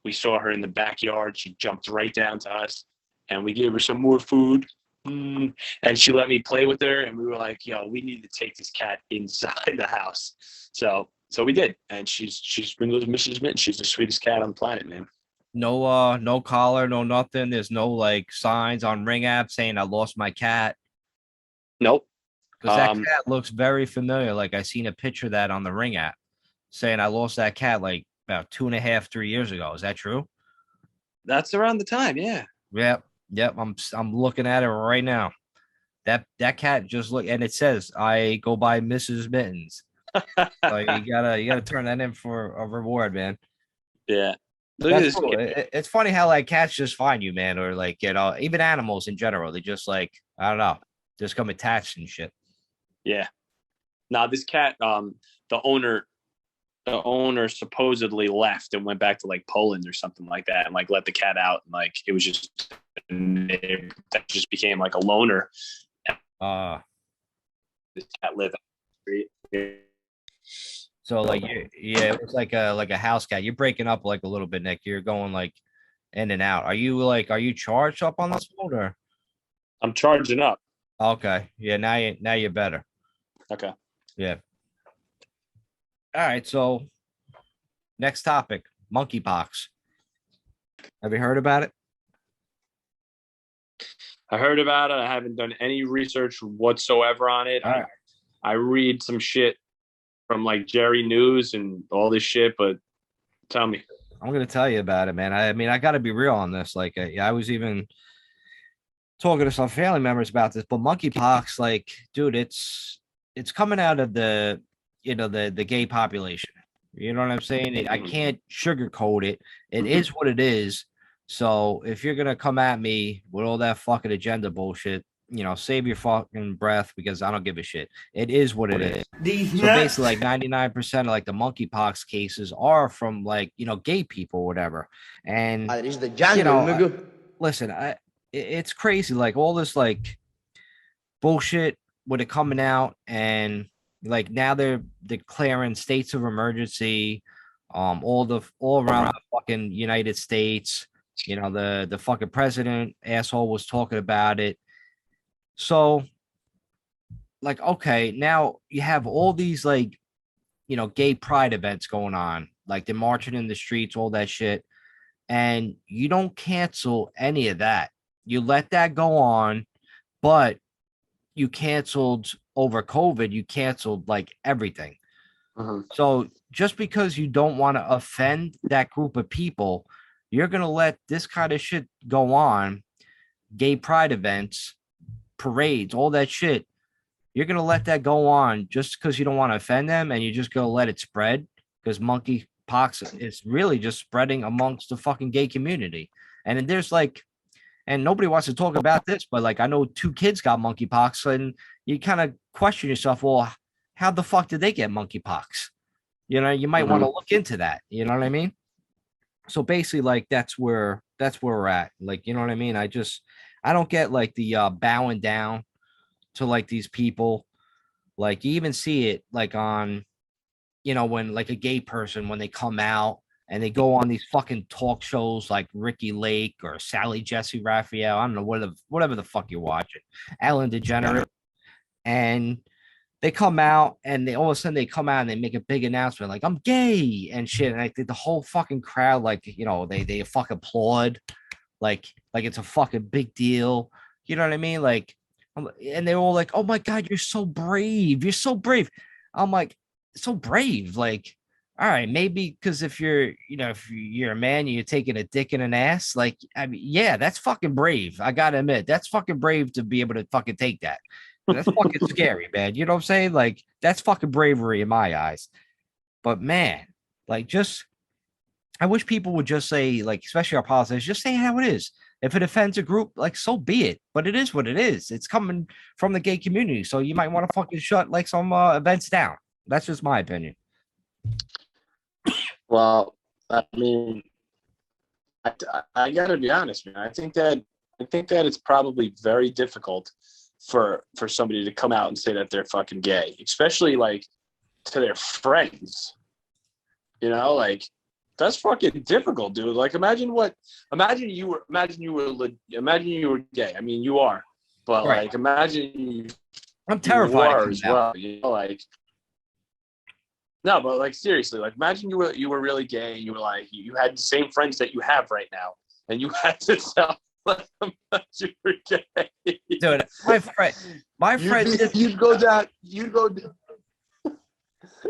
we saw her in the backyard. She jumped right down to us, and we gave her some more food. And she let me play with her, and we were like, yo, we need to take this cat inside the house. So we did. And she's Mrs. Mitten. She's the sweetest cat on the planet, man. No collar, no nothing. There's no like signs on Ring app saying I lost my cat. Nope. Because that cat looks very familiar. Like I seen a picture of that on the Ring app saying I lost that cat like about 2.5, 3 years ago. Is that true? That's around the time, yeah. Yep. I'm looking at it right now. That cat just look, and it says I go by Mrs. Mittens. So you gotta turn that in for a reward, man. Yeah. Look at this. Cool. It's funny how like cats just find you, man, or like even animals in general. They just like I don't know, just come attached and shit. Yeah. Now this cat, the owner supposedly left and went back to like Poland or something like that, and like let the cat out, and like it was just that just became like a loner. This cat lived on the street. So like it was like a house cat. You're breaking up like a little bit, Nick. You're going like in and out. Are you charged up on this phone or? I'm charging up. Okay. Yeah, now you're better. Okay. Yeah. All right, so next topic, monkeypox. Have you heard about it? I heard about it. I haven't done any research whatsoever on it. All right. I read some shit from like Jerry News and all this shit, but tell me. I'm going to tell you about it, man. I mean, I got to be real on this. Like, I was even talking to some family members about this, but monkeypox, like, dude, it's coming out of the gay population. You know what I'm saying? I can't sugarcoat it. It is what it is. So if you're going to come at me with all that fucking agenda bullshit, save your fucking breath because I don't give a shit. It is what it is. So basically like 99% of like the monkeypox cases are from like, gay people or whatever. And, listen, it's crazy. Like all this like bullshit with it coming out, and like now they're declaring states of emergency, all around the fucking United States. The fucking president asshole was talking about it. So, like, okay, now you have all these like, gay pride events going on, like they're marching in the streets, all that shit, and you don't cancel any of that. You let that go on, but you canceled over COVID. You canceled like everything. So just because you don't want to offend that group of people, you're going to let this kind of shit go on, gay pride events, parades, all that shit. You're going to let that go on just because you don't want to offend them, and you're just going to let it spread because monkeypox is really just spreading amongst the fucking gay community. And then there's like, and nobody wants to talk about this, but like I know 2 kids got monkeypox, and you kind of question yourself, well, how the fuck did they get monkeypox? You might want to look into that. You know what I mean? So basically, like that's where we're at. Like, you know what I mean? I don't get like the bowing down to like these people. Like you even see it like on when like a gay person, when they come out and they go on these fucking talk shows like Ricky Lake or Sally Jesse Raphael, I don't know, whatever the fuck you're watching, Ellen DeGeneres, and they come out and they all of a sudden they come out and they make a big announcement like I'm gay and shit, and I think the whole fucking crowd like they fucking applaud like it's a fucking big deal. You know what I mean? Like, and they're all like, "Oh my god, you're so brave! You're so brave." I'm like, "So brave?" Like, all right, maybe because if you're a man, you're taking a dick in an ass. Like, I mean, yeah, that's fucking brave. I gotta admit, that's fucking brave to be able to fucking take that. That's fucking scary, man. You know what I'm saying? Like, that's fucking bravery in my eyes. But man, like, just I wish people would just say, like, especially our politicians, just say how it is. If it offends a group, like, so be it. But it is what it is. It's coming from the gay community, so you might want to fucking shut like some events down. That's just my opinion. Well, I mean, I gotta be honest, man. I think that it's probably very difficult for somebody to come out and say that they're fucking gay, especially like to their friends. You know, like that's fucking difficult, dude. Like imagine you were gay. I mean, you are, but right. Like imagine I'm terrified as well. You know, like no, but like seriously, like imagine you were really gay. And you were like you had the same friends that you have right now, and you had to tell them that you were gay. Dude, you'd go down.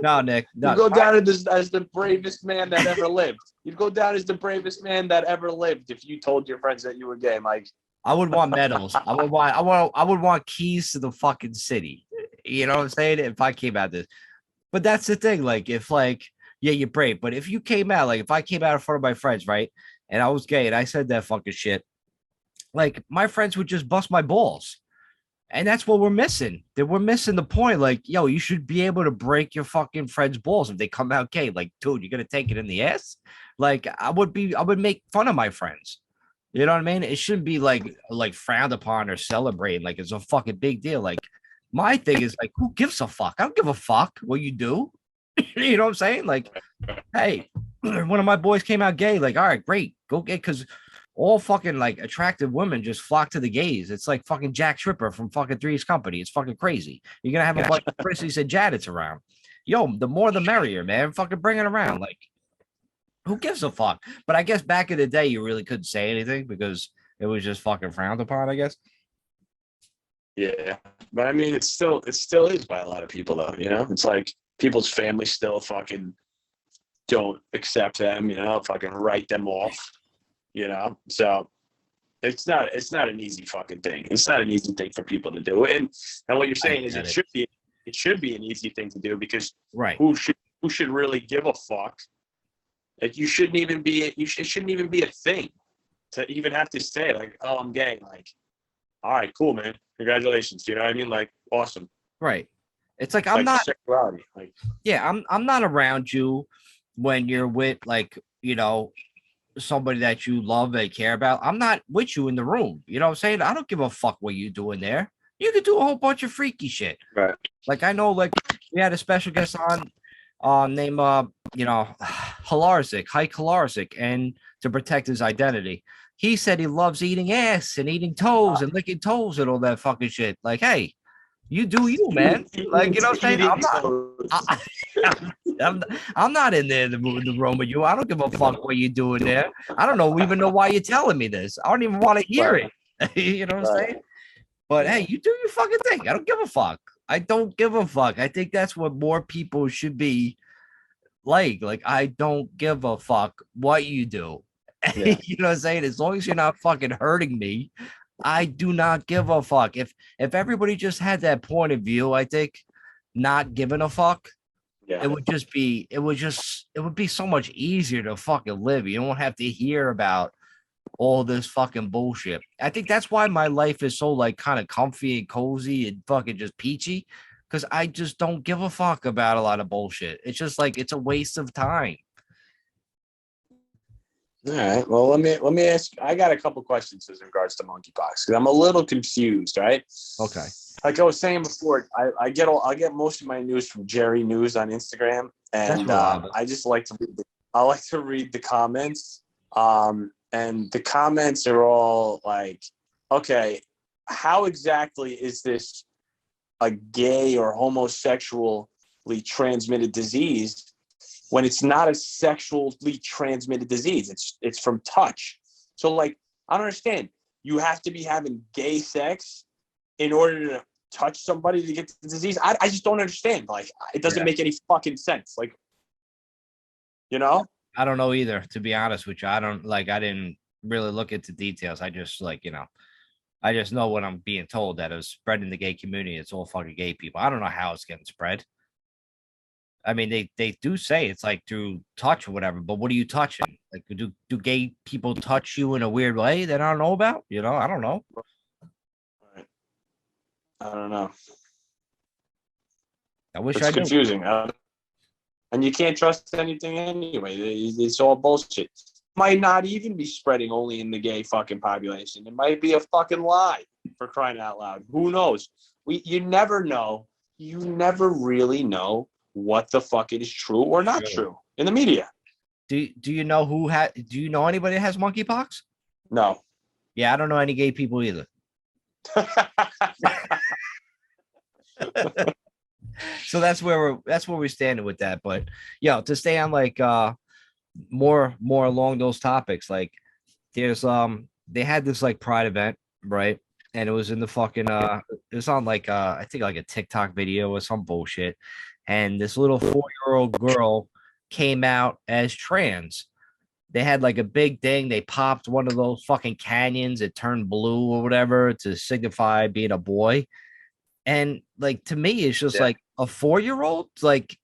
No, Nick. No, you go down as the bravest man that ever lived. You'd go down as the bravest man that ever lived if you told your friends that you were gay, Mike. I would want medals. I would want keys to the fucking city. You know what I'm saying? If I came out this. But that's the thing. Like, if like, yeah, you're brave. But if you came out, like if I came out in front of my friends, right? And I was gay and I said that fucking shit, like my friends would just bust my balls. And that's what we're missing. That we're missing the point. Like, yo, you should be able to break your fucking friends' balls if they come out gay. Like, dude, you're gonna take it in the ass. Like, I would make fun of my friends. You know what I mean? It shouldn't be like frowned upon or celebrated. Like, it's a fucking big deal. Like, my thing is like, who gives a fuck? I don't give a fuck what you do. You know what I'm saying? Like, hey, one of my boys came out gay. Like, all right, great, go gay, because all fucking like attractive women just flock to the gays. It's like fucking Jack Tripper from fucking Three's Company. It's fucking crazy. You're gonna have a bunch of Chrissies and Jadits around. Yo, the more the merrier, man. Fucking bring it around. Like, who gives a fuck? But I guess back in the day, you really couldn't say anything because it was just fucking frowned upon, I guess. Yeah, but I mean, it still is by a lot of people, though. You know, it's like people's families still fucking don't accept them. You know, fucking write them off. You know, so it's not an easy fucking thing. It's not an easy thing for people to do. And what you're saying is it should be an easy thing to do because right, who should really give a fuck? Like it shouldn't even be a thing to even have to say like, oh, I'm gay. Like, all right, cool, man. Congratulations. You know what I mean? Like, awesome. Right. It's like I'm not sexuality. Like, yeah, I'm not around you when you're with like, you know, somebody that you love and care about. I'm not with you in the room. You know what I'm saying? I don't give a fuck what you doing there. You could do a whole bunch of freaky shit. Right. Like I know, like we had a special guest on named Hilarzik, Hike Hilarzik, and to protect his identity. He said he loves eating ass and eating toes and licking toes and all that fucking shit. Like, hey, you do you, man. Like, you know what I'm saying? I'm not in there in the room with you. I don't give a fuck what you're doing there. I don't even know why you're telling me this. I don't even want to hear it. You know what I'm saying? But hey, you do your fucking thing. I don't give a fuck. I don't give a fuck. I think that's what more people should be like. Like, I don't give a fuck what you do. Yeah. You know what I'm saying? As long as you're not fucking hurting me, I do not give a fuck. If everybody just had that point of view, I think not giving a fuck, it would be so much easier to fucking live. You don't have to hear about all this fucking bullshit. I think that's why my life is so like kind of comfy and cozy and fucking just peachy, because I just don't give a fuck about a lot of bullshit. It's just like it's a waste of time. All right. Well, let me ask. I got a couple questions in regards to monkeypox because I'm a little confused. Right. Okay. Like I was saying before, I get most of my news from Jerry News on Instagram, And I just like to read the comments. And the comments are all like, okay, how exactly is this a gay or homosexually transmitted disease when it's not a sexually transmitted disease? It's from touch. So like, I don't understand. You have to be having gay sex in order to touch somebody to get the disease. I just don't understand. Like, it doesn't make any fucking sense. Like, you know? I don't know either, to be honest with you. I didn't really look into details. I just I just know what I'm being told, that it was spread in the gay community. It's all fucking gay people. I don't know how it's getting spread. I mean, they do say it's like through touch or whatever, but what are you touching? Like, do gay people touch you in a weird way that I don't know about? You know, I don't know. I don't know. I wish it's confusing. And you can't trust anything anyway. It's all bullshit. Might not even be spreading only in the gay fucking population. It might be a fucking lie, for crying out loud. Who knows? You never know. You never really know what the fuck is true or not true in the media. Do you know do you know anybody that has monkeypox? No. Yeah, I don't know any gay people either. So that's where we're standing with that. But to stay on like more along those topics, like there's they had this like pride event, right? And it was in the fucking it was on like I think like a TikTok video or some bullshit. And this little 4-year-old girl came out as trans. They had like a big thing. They popped one of those fucking canyons. It turned blue or whatever to signify being a boy. And like, to me, it's just like a 4-year-old. Like,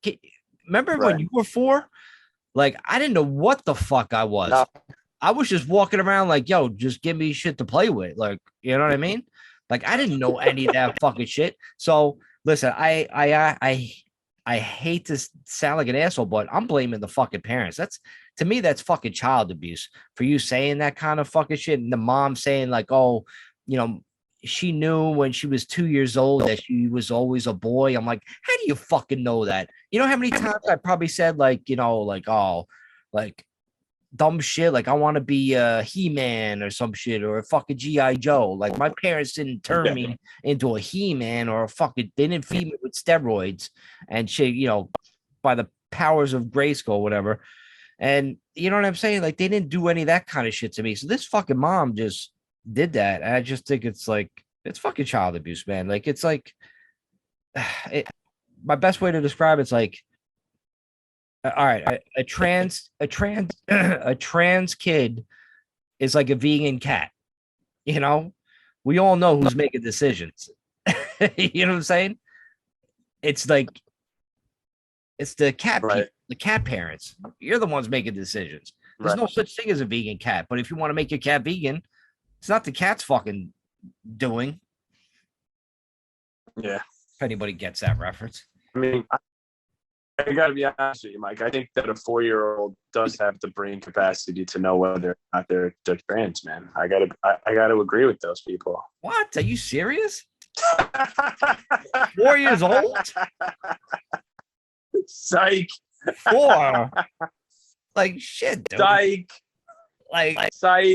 remember when you were 4? Like, I didn't know what the fuck I was. No. I was just walking around like, yo, just give me shit to play with. Like, you know what I mean? Like, I didn't know any of that fucking shit. So listen, I hate to sound like an asshole, but I'm blaming the fucking parents. To me, that's fucking child abuse for you saying that kind of fucking shit. And the mom saying like, oh, she knew when she was 2 years old that she was always a boy. I'm like, how do you fucking know that? You know how many times I probably said like, oh, like dumb shit, like I want to be a He-Man or some shit, or a fucking G.I. Joe. Like, my parents didn't turn me into a He-Man or they didn't feed me with steroids and shit, by the powers of Grayskull or whatever. And you know what I'm saying? Like, they didn't do any of that kind of shit to me. So this fucking mom just did that. And I just think it's fucking child abuse, man. Like, it's like, my best way to describe it's like, all right, a trans kid is like a vegan cat. We all know who's making decisions. You know what I'm saying? It's like, it's the cat, the cat parents. You're the ones making decisions. There's no such thing as a vegan cat. But if you want to make your cat vegan, it's not the cat's fucking doing. Yeah. If anybody gets that reference. I mean, I gotta be honest with you, Mike. I think that a 4-year-old does have the brain capacity to know whether or not they're trans, man. I gotta agree with those people. What? Are you serious? 4 years old? Psych. 4. Like, shit, dude. Psych. Like, psych.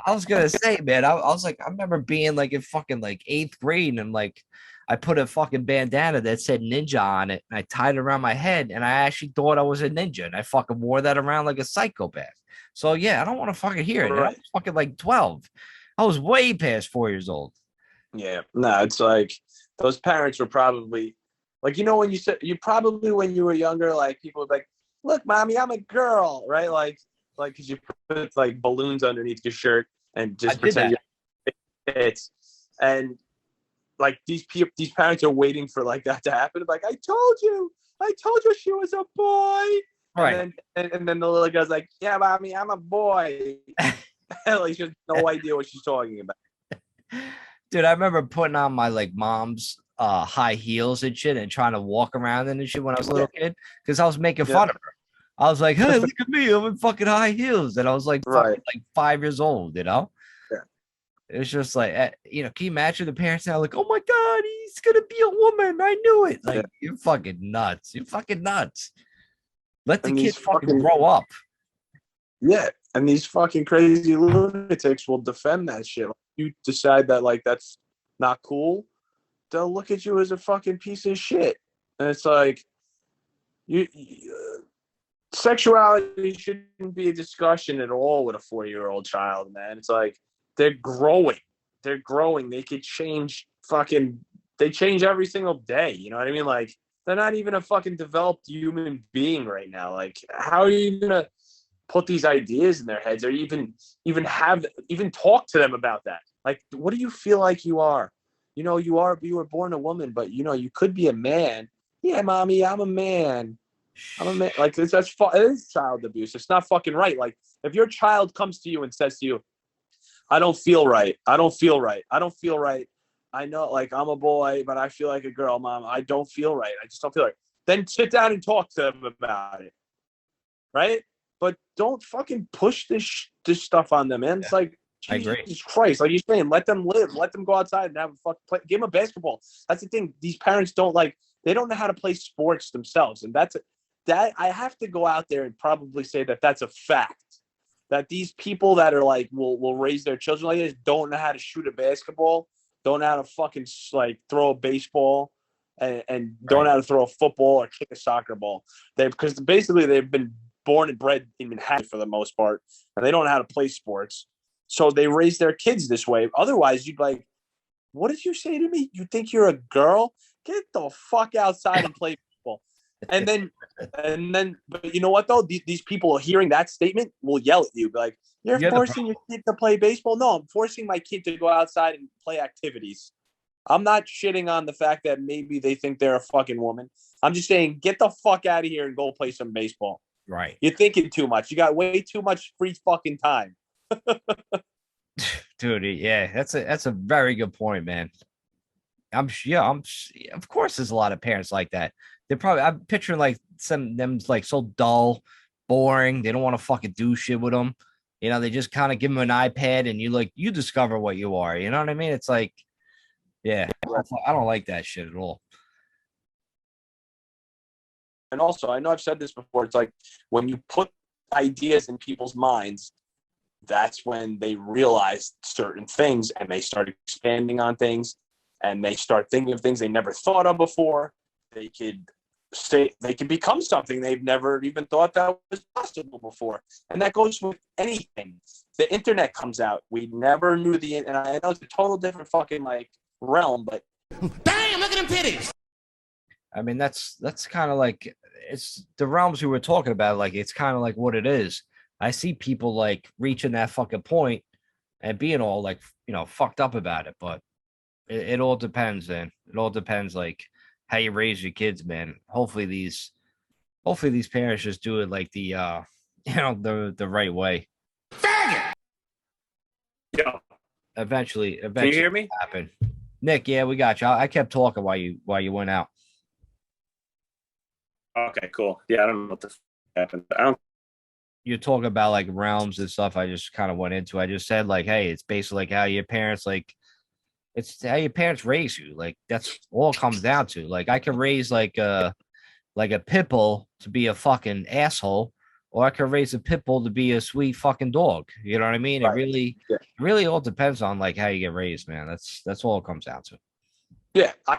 I was gonna say, man, I was like, I remember being like in fucking like 8th grade, and like I put a fucking bandana that said ninja on it, and I tied it around my head, and I actually thought I was a ninja, and I fucking wore that around like a psychopath. So yeah, I don't want to fucking hear it. I was fucking like 12. I was way past 4 years old. Yeah, no, it's like those parents were probably like, when when you were younger, like people would be like, look, mommy, I'm a girl, right? Like because you put like balloons underneath your shirt and just pretend it's, and like these parents are waiting for like that to happen. Like, I told you she was a boy. Right. And then the little guy's like, yeah, mommy, I'm a boy. Like, she has no idea what she's talking about. Dude, I remember putting on my like mom's high heels and shit and trying to walk around in and shit when I was a little kid, because I was making fun of her. I was like, hey, look at me, I'm in fucking high heels. And I was like, fucking, like 5 years old, Yeah. It's just like, can you imagine the parents now like, oh my God, he's gonna be a woman. I knew it. Like, you're fucking nuts. You're fucking nuts. Let the And kid these fucking grow up. Yeah, and these fucking crazy lunatics will defend that shit. You decide that like that's not cool, they'll look at you as a fucking piece of shit. And it's like sexuality shouldn't be a discussion at all with a 4-year-old child, man. It's like they're growing. They're growing. They could change they change every single day. You know what I mean? Like they're not even a fucking developed human being right now. Like, how are you gonna put these ideas in their heads or even talk to them about that? Like, what do you feel like you are? You were born a woman, but you could be a man. Yeah, mommy, I'm a man. I'm a man. Like, it is child abuse. It's not fucking right. Like, if your child comes to you and says to you, I don't feel right. I don't feel right. I don't feel right. I know, like, I'm a boy, but I feel like a girl, mom. I don't feel right. I just don't feel right. Then sit down and talk to them about it. Right? But don't fucking push this stuff on them, man. It's like, Jesus Christ. Like you're saying, let them live. Let them go outside and have a fucking play. Give them a basketball. That's the thing. These parents they don't know how to play sports themselves. And that I have to go out there and probably say that that's a fact. That these people that are like, will raise their children like this don't know how to shoot a basketball, don't know how to fucking like throw a baseball, and don't know how to throw a football or kick a soccer ball. Because basically they've been born and bred in Manhattan for the most part, and they don't know how to play sports. So they raise their kids this way. Otherwise, you'd like, what did you say to me? You think you're a girl? Get the fuck outside and play football. And then, but you know what though? These people hearing that statement will yell at you, be like, "You're forcing your kid to play baseball." No, I'm forcing my kid to go outside and play activities. I'm not shitting on the fact that maybe they think they're a fucking woman. I'm just saying, get the fuck out of here and go play some baseball. Right. You're thinking too much. You got way too much free fucking time. Dude, yeah, that's a very good point, man. Of course there's a lot of parents like that. I'm picturing like them like so dull, boring. They don't want to fucking do shit with them. They just kind of give them an iPad and you discover what you are. You know what I mean? It's like, yeah, I don't like that shit at all. And also, I know I've said this before. It's like when you put ideas in people's minds, that's when they realize certain things and they start expanding on things and they start thinking of things they never thought of before. They could become something they've never even thought that was possible before. And that goes with anything. The internet comes out. We never knew and I know it's a total different fucking like realm, but damn, look at them titties. I mean, that's kind of like, it's the realms we were talking about. Like, it's kind of like what it is. I see people like reaching that fucking point and being all like, fucked up about it. But it all depends, man. It all depends, like how you raise your kids, man. Hopefully these parents just do it like the the right way. Faggot. Yo. Eventually, Can you hear me? Happen. Nick, yeah, we got you. I kept talking while you went out. Okay, cool. Yeah, I don't know what the happened. You're talking about like realms and stuff. I just kind of went into. I just said like, hey, it's basically like how your parents it's how your parents raise you. Like that's all it comes down to. Like I can raise like a pit bull to be a fucking asshole, or I can raise a pit bull to be a sweet fucking dog. You know what I mean? Right. It really all depends on like how you get raised, man. That's all it comes down to. Yeah, I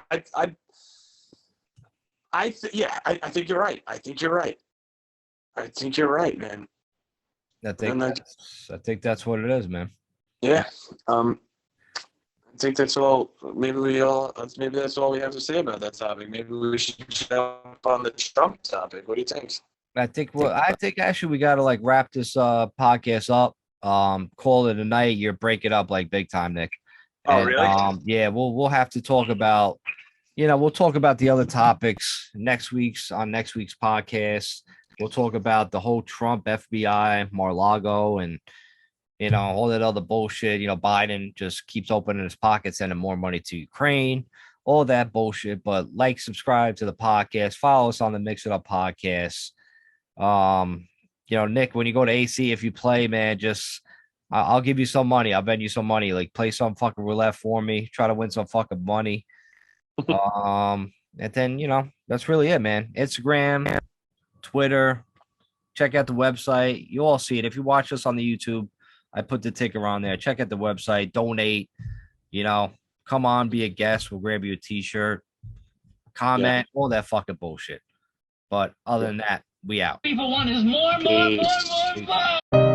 think you're right. I think you're right. I think you're right, man. I think that's what it is, man. Yeah. I think that's all. Maybe that's all we have to say about that topic. Maybe we should jump on the Trump topic. What do you think? I think actually we got to like wrap this podcast up. Call it a night. You're breaking up like big time, Nick. Oh, really? Yeah, we'll have to talk about. We'll talk about the other topics next week's podcast. We'll talk about the whole Trump, FBI, Mar-a-Lago, and all that other bullshit. Biden just keeps opening his pockets, sending more money to Ukraine, all that bullshit. But subscribe to the podcast, follow us on the Mix It Up podcast. Nick, when you go to AC, if you play, man, just I'll give you some money. I'll bet you some money. Like play some fucking roulette for me. Try to win some fucking money. And then that's really it, man. Instagram, Twitter. Check out the website. You all see it. If you watch us on the YouTube, I put the ticker on there. Check out the website. Donate. Come on, be a guest. We'll grab you a t-shirt. Comment, all that fucking bullshit. But other than that, we out. People want is more.